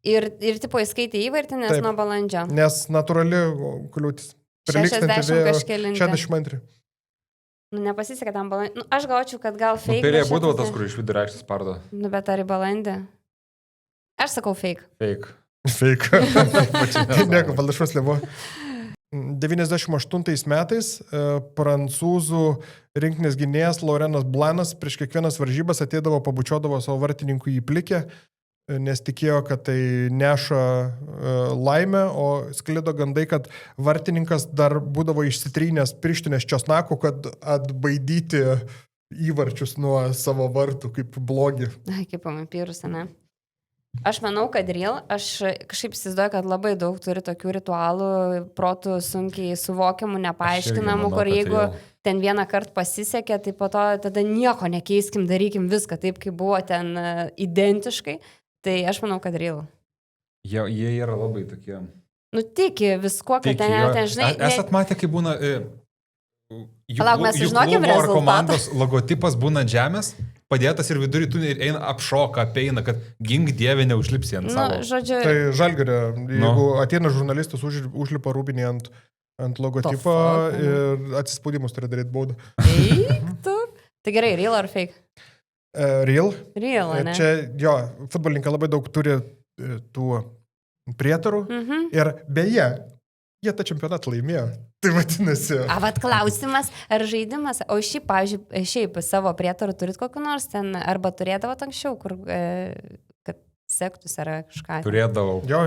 Ir tipo įskaitė įvartį, nes nuo balandžio. Nes natūrali kliūtis. 60 kažkelinti. 62. Nu, nepasisekė tam balandį. Nu, aš gaučiau, kad gal fake. Nu, pelė būdavo tas, kur iš vidurio aikštės pardo. Nu, bet ar į balandį? Aš sakau fake. Fake. Nieko, panašus nebuvo. 98 metais prancūzų rinktinės gynėjas Laurenas Blanas prieš kiekvienas varžybas ateidavo, pabučiodavo savo vartininkų į plikę, nes tikėjo, kad tai neša laimę, o sklido gandai, kad vartininkas dar būdavo išsitrynęs pirštinės česnakų, kad atbaidyti įvarčius nuo savo vartų, kaip blogi. Ai, kaip pamapyrus, ne? Aš manau, kad real, aš kažkaip įsivaizduoju, kad labai daug turi tokių ritualų, protų sunkiai suvokiamų, nepaaiškinamų, kur jeigu ten vieną kartą pasisekė, tai po to tada nieko nekeiskim, darykim viską taip, kaip buvo ten identiškai. Tai aš manau, kad real. Jie yra labai tokie. Nu, tiki viskuo, kad ten žinai. Esat matę, kai būna... Palauk, mes žinokim rezultatą. Komandos logotipas būna žemės, padėtas ir vidurį tu eina apšoka, apeina, kad gink dievė neužlipsi ant savo. Žodžiu... Tai Žalgirio, jeigu ateina žurnalistas, užlipa rūbinį ant logotipo ir atsispaudimus turi daryti baudą. Eik tu. Tai gerai, real ar fake? Real. Real, ne? Čia, jo, futbolininkai labai daug turi tų prietarų. Ir beje, jie tą čempionatą laimėjo. Tai vadinasi. Vat klausimas, ar žaidimas, o šiaip savo prietarų turit kokį nors ten, arba turėdavot anksčiau, kur, kad sektųsi ar kažką. Turėdavau. Jo,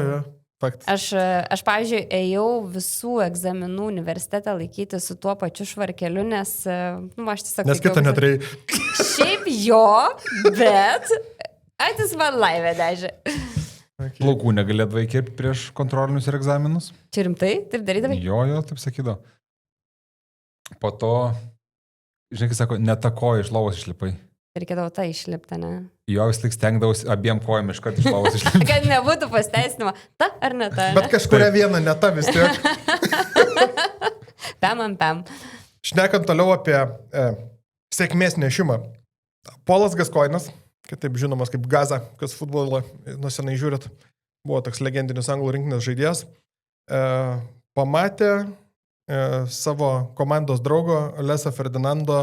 faktas. Aš, pavyzdžiui, ėjau visų egzaminų universitetą laikyti su tuo pačiu švarkeliu, nes, aš tiesiog... Nes kito neturėjai. Šiaip jo, bet atis man laivė dažė. Okay. Plaukų negalėdavai kirpti prieš kontrolinius ir egzaminus? Čia rimtai? Taip darydavai? Jo, taip sakydavo. Po to, žinai, kai sako, netakoja iš lovos išlipai. Reikėdavo tą išlipti, ne? Jo, vis tik stengdavausi abiem kojom iškart iš lovos išlipti. Kad nebūtų pasteisinimo. Ta ar ne ta? Bet kažkuria viena, ne ta vis tiek. Pem. Šnekant toliau apie sėkmės nešimą. Polas Gaskoinas, kitaip žinomas kaip Gaza, kas futbolą nuo senai žiūrit, buvo toks legendinis anglų rinktinės žaidėjas, pamatė savo komandos draugo Lesą Ferdinando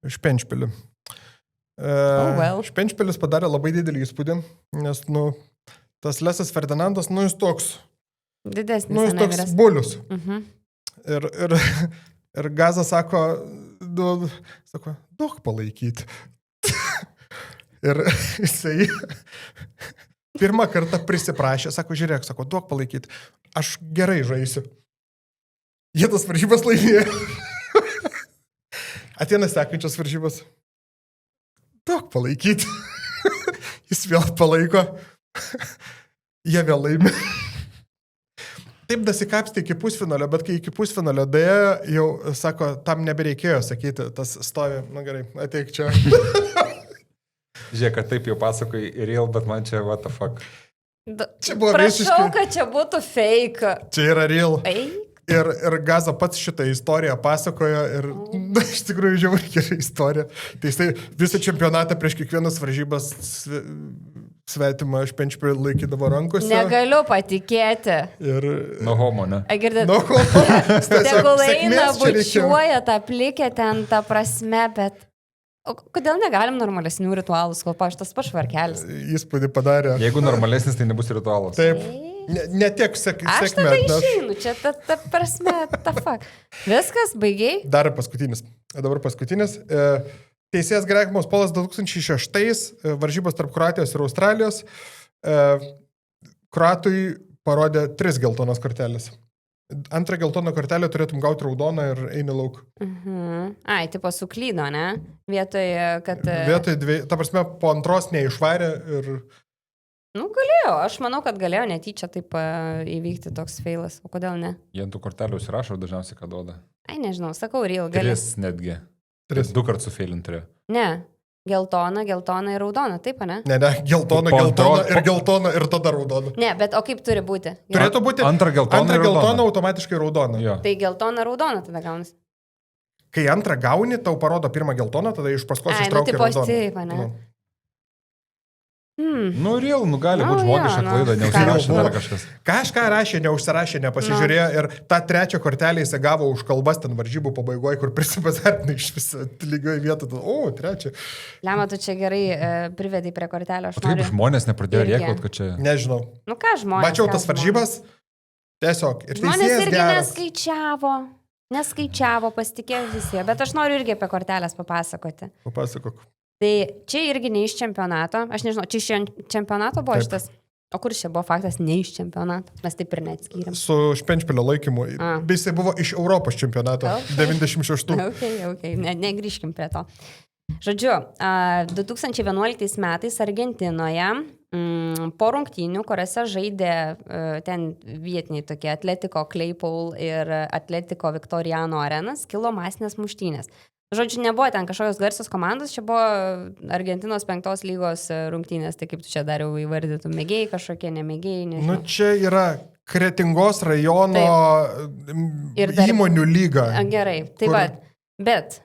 Špenčpilį. Špenčpilis padarė labai didelį įspūdį, nes, tas Lesas Ferdinandas, jis toks... Didesnis. Jis toks bulius. Ir Gaza sako, duok palaikyti. Ir jisai pirmą kartą prisiprašė, sako, žiūrėk, duok palaikyti, aš gerai žaisiu. Jie tas varžybas laimėjo. Ateina sekančios varžybas. Duok palaikyti. Jis vėl palaiko. Jie vėl laimė. Taip dasikapstė iki pusfinalio, bet kai iki pusfinalio dėjo, jau, sako, tam nebereikėjo sakyti, tas stovi, gerai, ateik čia. Žiūrėk, kad taip jau pasakai real, bet man čia what the fuck. Čia buvo Prašau, visiškai... kad čia būtų fake. Čia yra real. Eik. Ir Gaza pats šitą istoriją pasakojo ir iš tikrųjų žiauriai gera istorija. Tai jisai visą čempionatą prieš kiekvienas varžybas svetimą Špenčpilį laikydavo rankose. Negaliu patikėti. Ir... No homo, ne? Girdėt, No homo. tegul eina, bučiuoja tą plikę ten, tą prasme, bet... O kodėl negalim normalesnių ritualų, kol tas pašvarkelis? Įspūdį padarė. Jeigu normalesnis, tai nebus ritualas. Taip. Ne tiek sėkmė. Aš tada išeinu, čia ta prasme, ta fuck. Viskas, baigiai? Dar paskutinis. Dabar paskutinis. Teisėjas Gregmas Polas 2006 varžybos tarp Kroatijos ir Australijos. Kroatui parodė 3 geltonas kortelės. Antrą geltoną kortelę turėtum gauti raudoną ir eini lauk. Ai, tipo suklydo, ne? Vietoj, kad... Vietoj dviejų, ta prasme, po antros neišvarė ir... Galėjau, aš manau, kad galėjo netyčia taip įvykti toks feilas, o kodėl ne? Jie ant tų kortelių užsirašo dažniausiai, ką duoda. Ai, nežinau, sakau, real, gali. 3 netgi. 3. 2 kartus sufeilint turėjo. Ne, geltona ir raudona, taip, ne? Ne, geltona ir geltona ir tada raudona. Ne, bet o kaip turi būti? Turėtų būti antrą geltoną automatiškai raudona. Jo. Tai raudona tada gaunasi. Kai antrą gauni, tau parodo pirmą geltoną, tada iš paskos ištraukia raudoną. Taip, ne? Real, gali būti žmogiška klaida, neužsirašė dar kažkas. Kažką rašė, neužsirašė, nepasižiūrėjo ir tą trečią kortelę jis gavo už kalbas ten varžybų pabaigoje, kur prisipazartinai iš visą lygioje vietą. O, trečią. Lema, tu čia gerai privedai prie kortelio. O kaip žmonės nepradėjo rėkauti, kad čia... Nežinau. Ką žmonės? Mačiau tas varžybas, tiesiog. Ir žmonės irgi neskaičiavo, pasitikėjo visi, bet aš noriu irgi apie kortelės papasakoti. Papasakok. Tai čia irgi ne iš čempionato, aš nežinau, čia iš čempionato buvo šitas, o kur čia buvo faktas ne iš čempionato, mes taip ir neatskyrėm. Su Špenčpilio laikymu, jisai buvo iš Europos čempionato, 96. Okay. Negrįžkim prie to. Žodžiu, 2011 metais Argentinoje po rungtynių, kuriuose žaidė ten vietiniai tokie Atletico Claypool ir Atletico Victoriano arenas, kilo masinės muštynės. Žodžiu, nebuvo ten kažkokios garsios komandos, čia buvo Argentinos 5 lygos rungtynės, tai kaip tu čia dar jau įvardytum, mėgėjai kažkokie, nemėgėjai, nežinau. Čia yra Kretingos rajono įmonių lyga. Gerai, taip pat, bet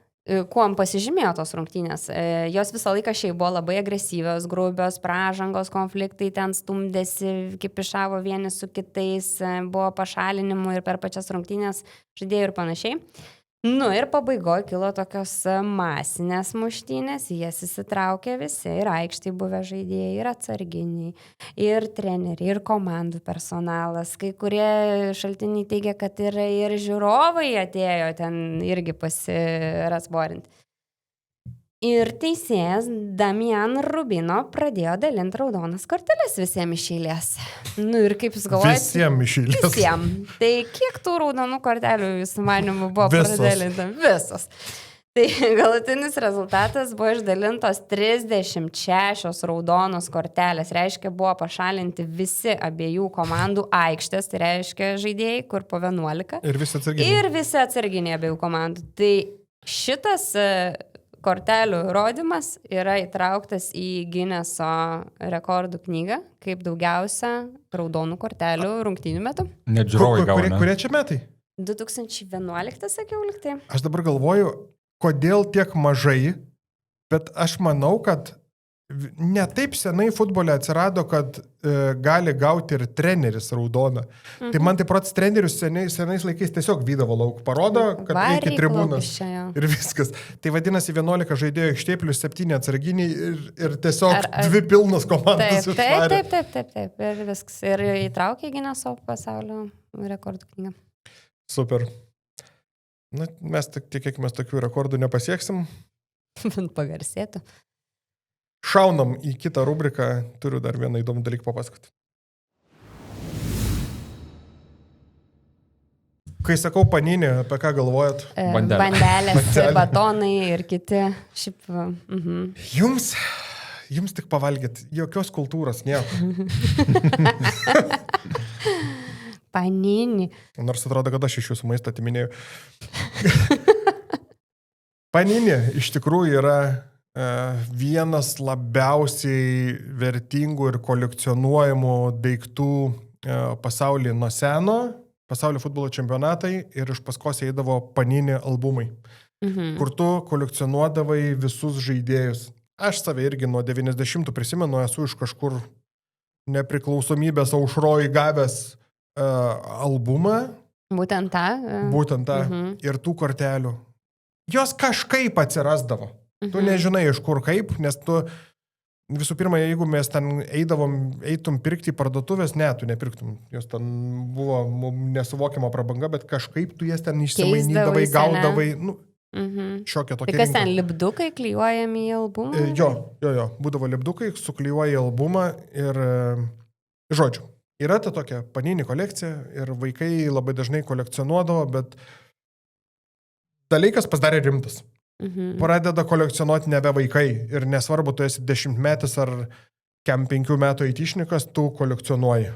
kuom pasižymėjo tos rungtynės? Jos visą laiką šiaip buvo labai agresyvios, grubios, pražangos, konfliktai ten stumdėsi, kipišavo vieni su kitais, buvo pašalinimų ir per pačias rungtynės žaidėjų ir panašiai. Nu ir pabaigoje kilo tokios masinės muštynės, jas įsitraukė visi, ir aikštai buvę žaidėjai, ir atsarginiai, ir treneriai, ir komandų personalas. Kai kurie šaltiniai teigia, kad ir žiūrovai atėjo ten irgi pasirasborinti. Ir teisėjas Damian Rubino pradėjo dalinti raudonas korteles visiems iš eilės. Nu ir kaip jūs galvojate? Visiems iš eilės. Visiems. Tai kiek tų raudonų kortelių jūsų manimų buvo padalinta? Visos. Tai galutinis rezultatas buvo išdalintos 36 raudonos kortelės. Reiškia, buvo pašalinti visi abiejų komandų aikštės, tai reiškia žaidėjai, kur po 11. Ir visi atsarginiai. Ir visi atsarginiai abiejų komandų. Tai šitas kortelių rodymas yra įtrauktas į Gineso rekordų knygą, kaip daugiausia raudonų kortelių rungtynių metu. Net žiūrovai gavo. Kurie čia metai? 2011, sakiau, liktai. Aš dabar galvoju, kodėl tiek mažai, bet aš manau, kad ne taip senai futbole atsirado, kad gali gauti ir treneris raudoną. Tai man taip pat trenerius senais laikais tiesiog vydavo lauk, parodo, kad reikia tribūnas ir viskas. Tai vadinasi 11 žaidėjų aikštė plus 7 atsarginiai ir tiesiog 2 pilnos komandos. Taip. Ir viskas. Ir įtraukė Gineso pasaulio rekordų knygą. Super. Na, mes tikėkime, tokių rekordų nepasieksim. Pagarsėtų. Šaunam į kitą rubriką, turiu dar vieną įdomų dalyką papasakoti. Kai sakau paninį, apie ką galvojat? Bandelės, batonai ir kiti. Šiaip, Jums tik pavalgyti, jokios kultūros, nieko. Paninį. Nors atrodo, kad aš iš jūsų maistą atiminėjau. Paninį iš tikrųjų yra vienas labiausiai vertingų ir kolekcionuojamų daiktų pasaulyje nuo seno, pasaulio futbolo čempionatai ir iš paskos eidavo Panini albumai, kur tu kolekcionuodavai visus žaidėjus. Aš save irgi nuo 90 prisimenu, esu iš kažkur nepriklausomybės aušroj gavęs albumą. Būtent tą. Būtent tą. Ir tų kortelių. Jos kažkaip atsirasdavo. Tu nežinai iš kur kaip, nes tu visų pirma, jeigu mes ten eitum pirkti į parduotuvės, ne, tu nepirktum. Jos ten buvo nesuvokiama prabanga, bet kažkaip tu jas ten išsimainydavai, gaudavai. Šiokia tokia. Tai kas ten, lipdukai klijuojami į albumą? Jo. Būdavo lipdukai, suklijuoja į albumą ir žodžiu. Yra ta tokia Panini kolekcija ir vaikai labai dažnai kolekcionuodavo, bet dalykas pasidarė rimtas. Pradeda kolekcionuoti nebe vaikai ir nesvarbu, tu esi 10-metis ar 5 metų aitišnikas, tu kolekcionuoji.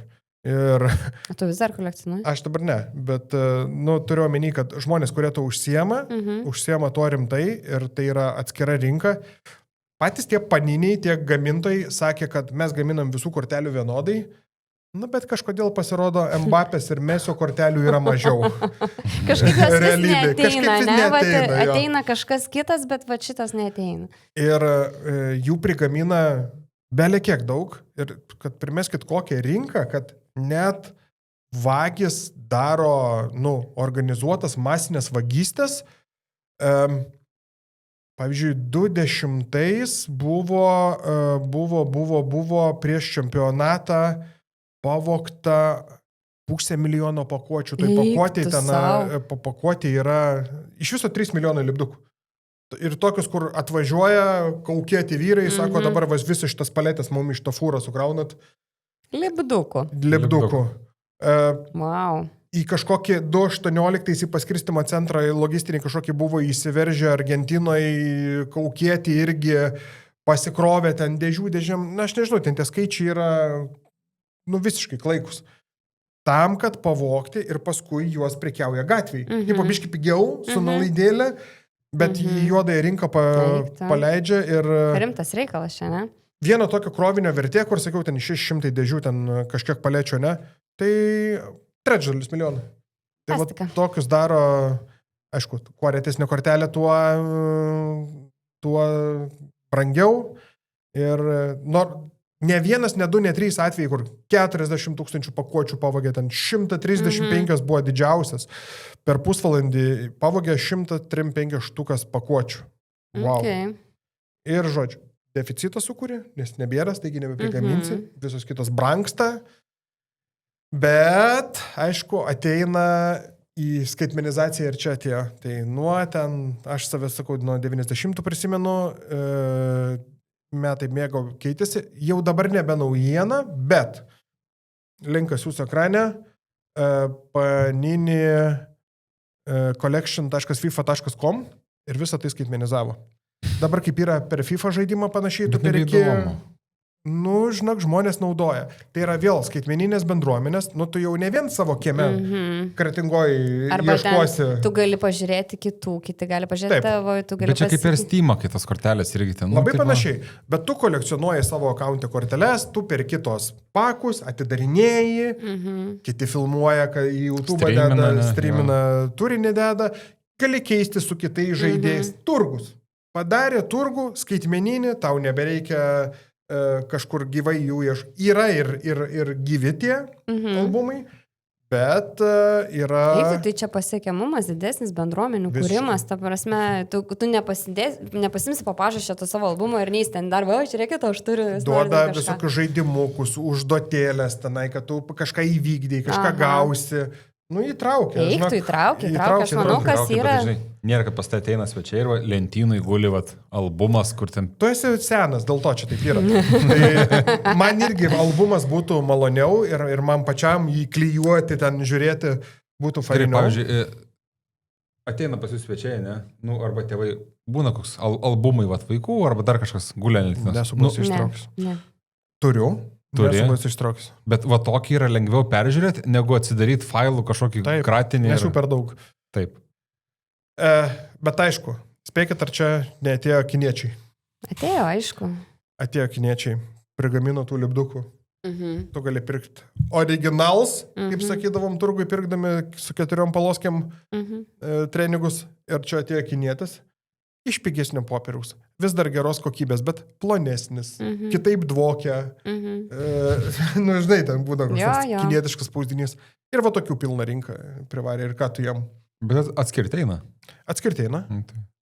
Ir o tu vis dar kolekcionuoji? Aš dabar ne, bet turiu omeny, kad žmonės, kurie to užsiema tuo rimtai ir tai yra atskira rinka. Patys tie paniniai, tiek gamintojai sakė, kad mes gaminam visų kortelių vienodai. Bet kažkodėl pasirodo Mbappės ir Mesio kortelių yra mažiau. Kažkaip jos realybė. Neateina. Ateina kažkas kitas, bet va šitas neateina. Ir jų prigamina belė kiek daug. Ir kad primeskit kokią rinką, kad net vagys daro organizuotas masinės vagystės. Pavyzdžiui, 2010 buvo prieš čempionatą pavogta 500 000 pakuočių. Tai pakuotė yra iš viso 3 milijonai lipdukų. Ir tokius, kur atvažiuoja kaukėti vyrai, sako, dabar visi šitas paletės mums iš to fūrą sukraunat. Lipdukų. Wow. Į kažkokį 2018 į paskirstimo centrą logistinį kažkokį buvo įsiveržę Argentinoje, kaukėti irgi pasikrovė ten dėžiam. Na, aš nežinau, ten tie skaičiai yra visiškai klaikus. Tam, kad pavogti ir paskui juos prekiauja gatvėj. Jie pabiški pigiau, su nuolaidėlė, bet į juodąją rinką paleidžia ir... Rimtas reikalas čia, ne? Vieno tokio krovinio vertė, kur sakiau, ten 600 dėžių, ten kažkiek palečio, ne? Tai 3 milijonų. Tai va, tokius daro, aišku, kuo retesnė kortelė, tuo brangiau. Ir Ne vienas, ne du, ne trys atvejai, kur 40 000 pakuočių pavogė, ten 135 buvo didžiausias. Per pusvalandį pavogė 135 štukas pakuočių. Wow. Okay. Ir žodžiu, deficitą sukūrė, nes nebėra, taigi nebeprigaminsi, visos kitos brangsta. Bet, aišku, ateina į skaitmenizaciją ir čia atėjo. Tai nuo ten, aš save sakau, nuo 90 prisimenu, metai mėgo keitėsi, jau dabar nebe naujiena, bet linkas jūsų ekrane, Panini collection.fifa.com ir visą tai skaitmenizavo. Dabar kaip yra per FIFA žaidimą panašiai, tu perki... Nu, žinok, žmonės naudoja. Tai yra vėl skaitmeninės bendruomenės, nu tu jau ne vien savo kieme kretingoji ieškosi. Tu gali pažiūrėti kitų, kiti gali pažiūrėti tavo, tu gali bet čia kaip ir Steam'o kitos kortelės irgi ten. Labai panašiai, bet tu kolekcionuoji savo akauntę korteles, tu per kitos pakus, atidarinėji, kiti filmuoja, kad į YouTube deda, streamina turinį deda, gali keisti su kitais žaidėjais. Turgus. Padarė turgų, skaitmeninį, tau nebereikia kažkur gyvai jų yra ir gyvi tie albumai, bet yra... Jeigu tai čia pasiekiamumas, didesnis bendruomenių kūrimas, ta prasme, tu nepasimsi po pažašę to savo albumo ir neįs ten dar, žiūrėkit, aš turiu... Duoda visokius žaidimukus, užduotėlės tenai, kad tu kažką įvykdai, kažką gausi. Nu, įtraukia. Eik, tu įtraukia. Aš manau, kas yra... Nėra, kad pas tai ateina svečiai ir lentynui guli albumas, kur ten... Tu esi senas, dėl to čia taip yra. Tai man irgi albumas būtų maloniau ir man pačiam jį klijuoti, ten žiūrėti būtų fainiau. Pavyzdžiui, ateina pas jūs svečiai, ne? Nu, arba tėvai, būna koks albumai vaikų, arba dar kažkas gulė lentynas. Nesu bus ištraukęs. Ne. Turiu. Turi. Bet tokį yra lengviau peržiūrėti, negu atsidaryti failų kažkokį kratinį. Nesu per daug. Taip. Bet aišku, spėkit, ar čia neatėjo kiniečiai. Atėjo, aišku. Atėjo kiniečiai, prigamino tų lipdukų. Tu gali pirkti originals, kaip sakydavom, turgui pirkdami su 4 paloskiam treningus. Ir čia atėjo kinietis. Iš pigesnio popieriaus. Vis dar geros kokybės, bet plonesnis. Kitaip dvokia. Nu, žinai, ten būna kažkoks kinietiškas spausdinys. Ir va tokių pilna rinka privarė. Ir ką tu jam? Bet atskirti eina. Atskirti eina.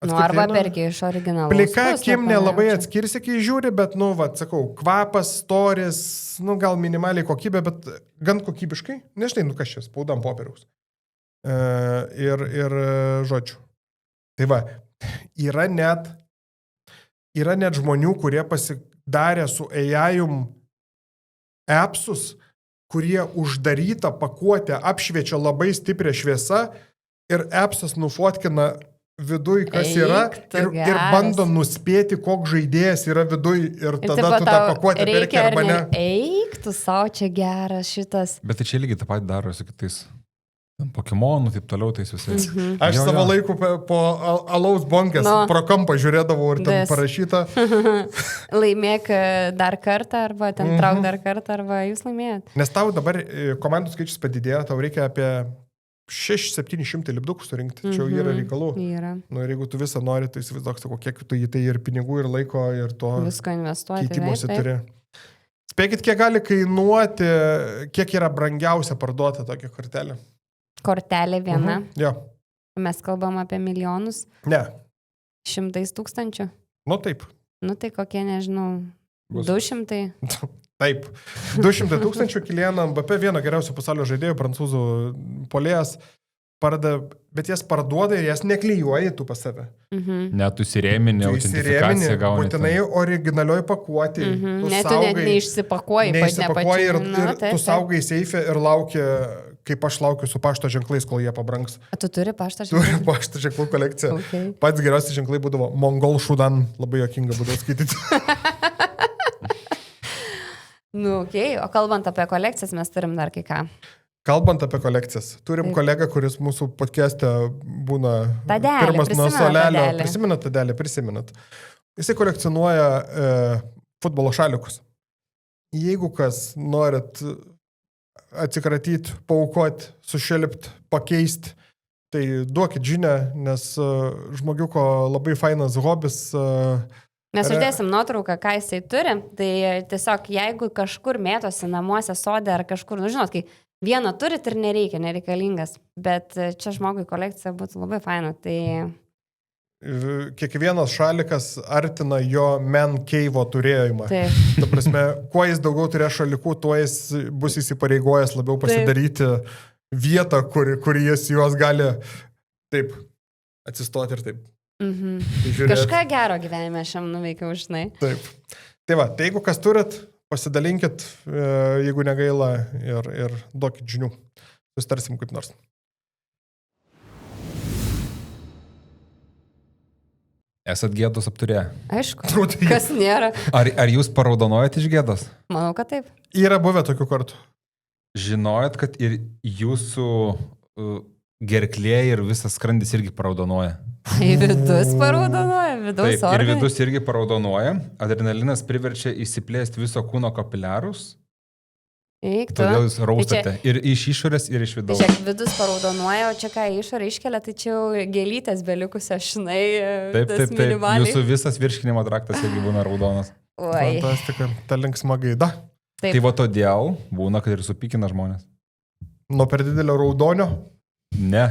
Nu, arba perki iš originalų. Plika akim nelabai atskirsi, kai žiūri, bet, nu, va, sakau, kvapas, storis, nu, gal minimaliai kokybė, bet gan kokybiškai. Nežinai, nu, kas čia, spaudam popieriaus. Ir žodžiu. Tai va, yra net žmonių, kurie pasidarė su AI-um appsus, kurie uždarytą pakuotę apšviečia labai stiprią šviesą ir appsas nufotkina viduj, kas yra ir bando nuspėti, koks žaidėjas yra viduj ir tada tu tą pakuotę perki arba ne. Eik, tu savo čia geras šitas. Bet tai čia lygiai tą patį daro su kitais. Pokemonų, taip toliau, tais visais. Aš savo laiku po alaus bonkės pro kampą žiūrėdavau ir ten parašyta. Laimėk dar kartą, arba ten trauk dar kartą, arba jūs laimėjot. Nes tau dabar komandų skaičius padidėjo, tau reikia apie 600-700 lipdukų surinkti. Čia jau yra reikalų. Yra. Nu, ir jeigu tu visą nori, tai įsivaizduok, sako, kiek tu į tai ir pinigų, ir laiko, ir to visko investuoti. Keitimosi turi. Spėkit, kiek gali kainuoti, kiek yra brangiausia parduota tokia kortelė. Kortelė viena. Jo. Mes kalbam apie milijonus. Ne. 100 000. Nu taip. Nu tai kokie, nežinau, 200. Taip. 200 000 Kylianą Mbappé, vieno geriausių pasaulio žaidėjų, prancūzų polėjas, bet jas parduoda ir jas neklijuoji tu pas save. Net tu įsirėmini, autentifikaciją gauni. Būtinai originalioj pakuoti. Net tu net neišsipakuoji. Neišsipakuoji ir tu saugai seife ir lauki, kaip aš laukiu su pašto ženklais, kol jie pabrangs. Tu turi pašto ženklų? Turiu pašto ženklų kolekciją. Okay. Pats geriausi ženklai būdavo Mongol Šudan, labai jokinga būdavo skaityti. Nu, okei, o kalbant apie kolekcijas, mes turim dar kai ką. Kalbant apie kolekcijas, turim kolegą, kuris mūsų podcast'e būna pirmas nuo suolelio. Prisimenat. Jisai kolekcionuoja futbolo šalikus. Jeigu kas norit atsikratyti, paaukoti, sušelpti, pakeisti, tai duokit žinią, nes žmogiuko labai fainas hobis Mes uždėsim nuotrauką, ką jisai turi, tai tiesiog jeigu kažkur mėtosi namuose, sode ar kažkur, nu žinot, kai vieną turit ir nereikalingas, bet čia žmogui kolekcija būtų labai faina, tai... Kiekvienas šalikas artina jo man cave turėjimą. Taip. Ta prasme, kuo jis daugiau turės šalikų, tuo jis bus įsipareigojęs labiau pasidaryti vietą, kur jis juos gali taip atsistoti ir taip. Kažką gero gyvenime šiam nuveikiau, žinai. Taip. Tai va, tai jeigu kas turit, pasidalinkit, jeigu negaila ir duokit žinių. Sustarsim kaip nors. Esat gėdos apturėję? Aišku, kas nėra. Ar jūs paraudonojat iš gėdos? Manau, kad taip. Yra buvę tokių kartų. Žinojat, kad ir jūsų gerklė ir visas skrandis irgi paraudonuoja. Tai vidus paraudonuoja, vidaus organai. Ir vidus irgi paraudonuoja. Adrenalinas priverčia įsiplėsti viso kūno kapiliarus. Eiktų. Todėl jūs raustate. Tai čia, ir iš išorės, ir iš vidaus. Tai čia vidus paraudonuoja, o čia ką išorė iškelia, tai čia jau gėlytės belikusios, žinai. Taip. Jūsų visas virškinimo traktas irgi būna raudonas. Oi. Fantastika, ta linksma gaida. Taip. Tai va todėl būna, kad ir supykina žmonės. Nuo per didelio raudonio? Ne,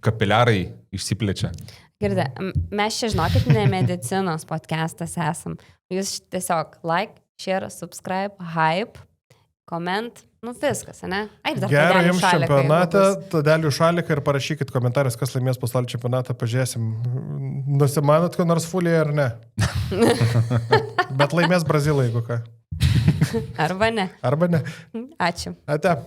kapiliarai išsiplečia. Girdė, mes čia, žinokit, ne medicinos podcastas esam. Jūs tiesiog like, share, subscribe, hype, comment, nu viskas, ne? Gerai, jums čempionatą, Tadelių šaliką ir parašykit komentaras, kas laimės pasaulio čempionatą, pažiūrėsim. Nusimanot, ko nors fulėje ar ne? Bet laimės Brazilai, jeigu ką. Arba ne. Arba ne. Ačiū. Ate.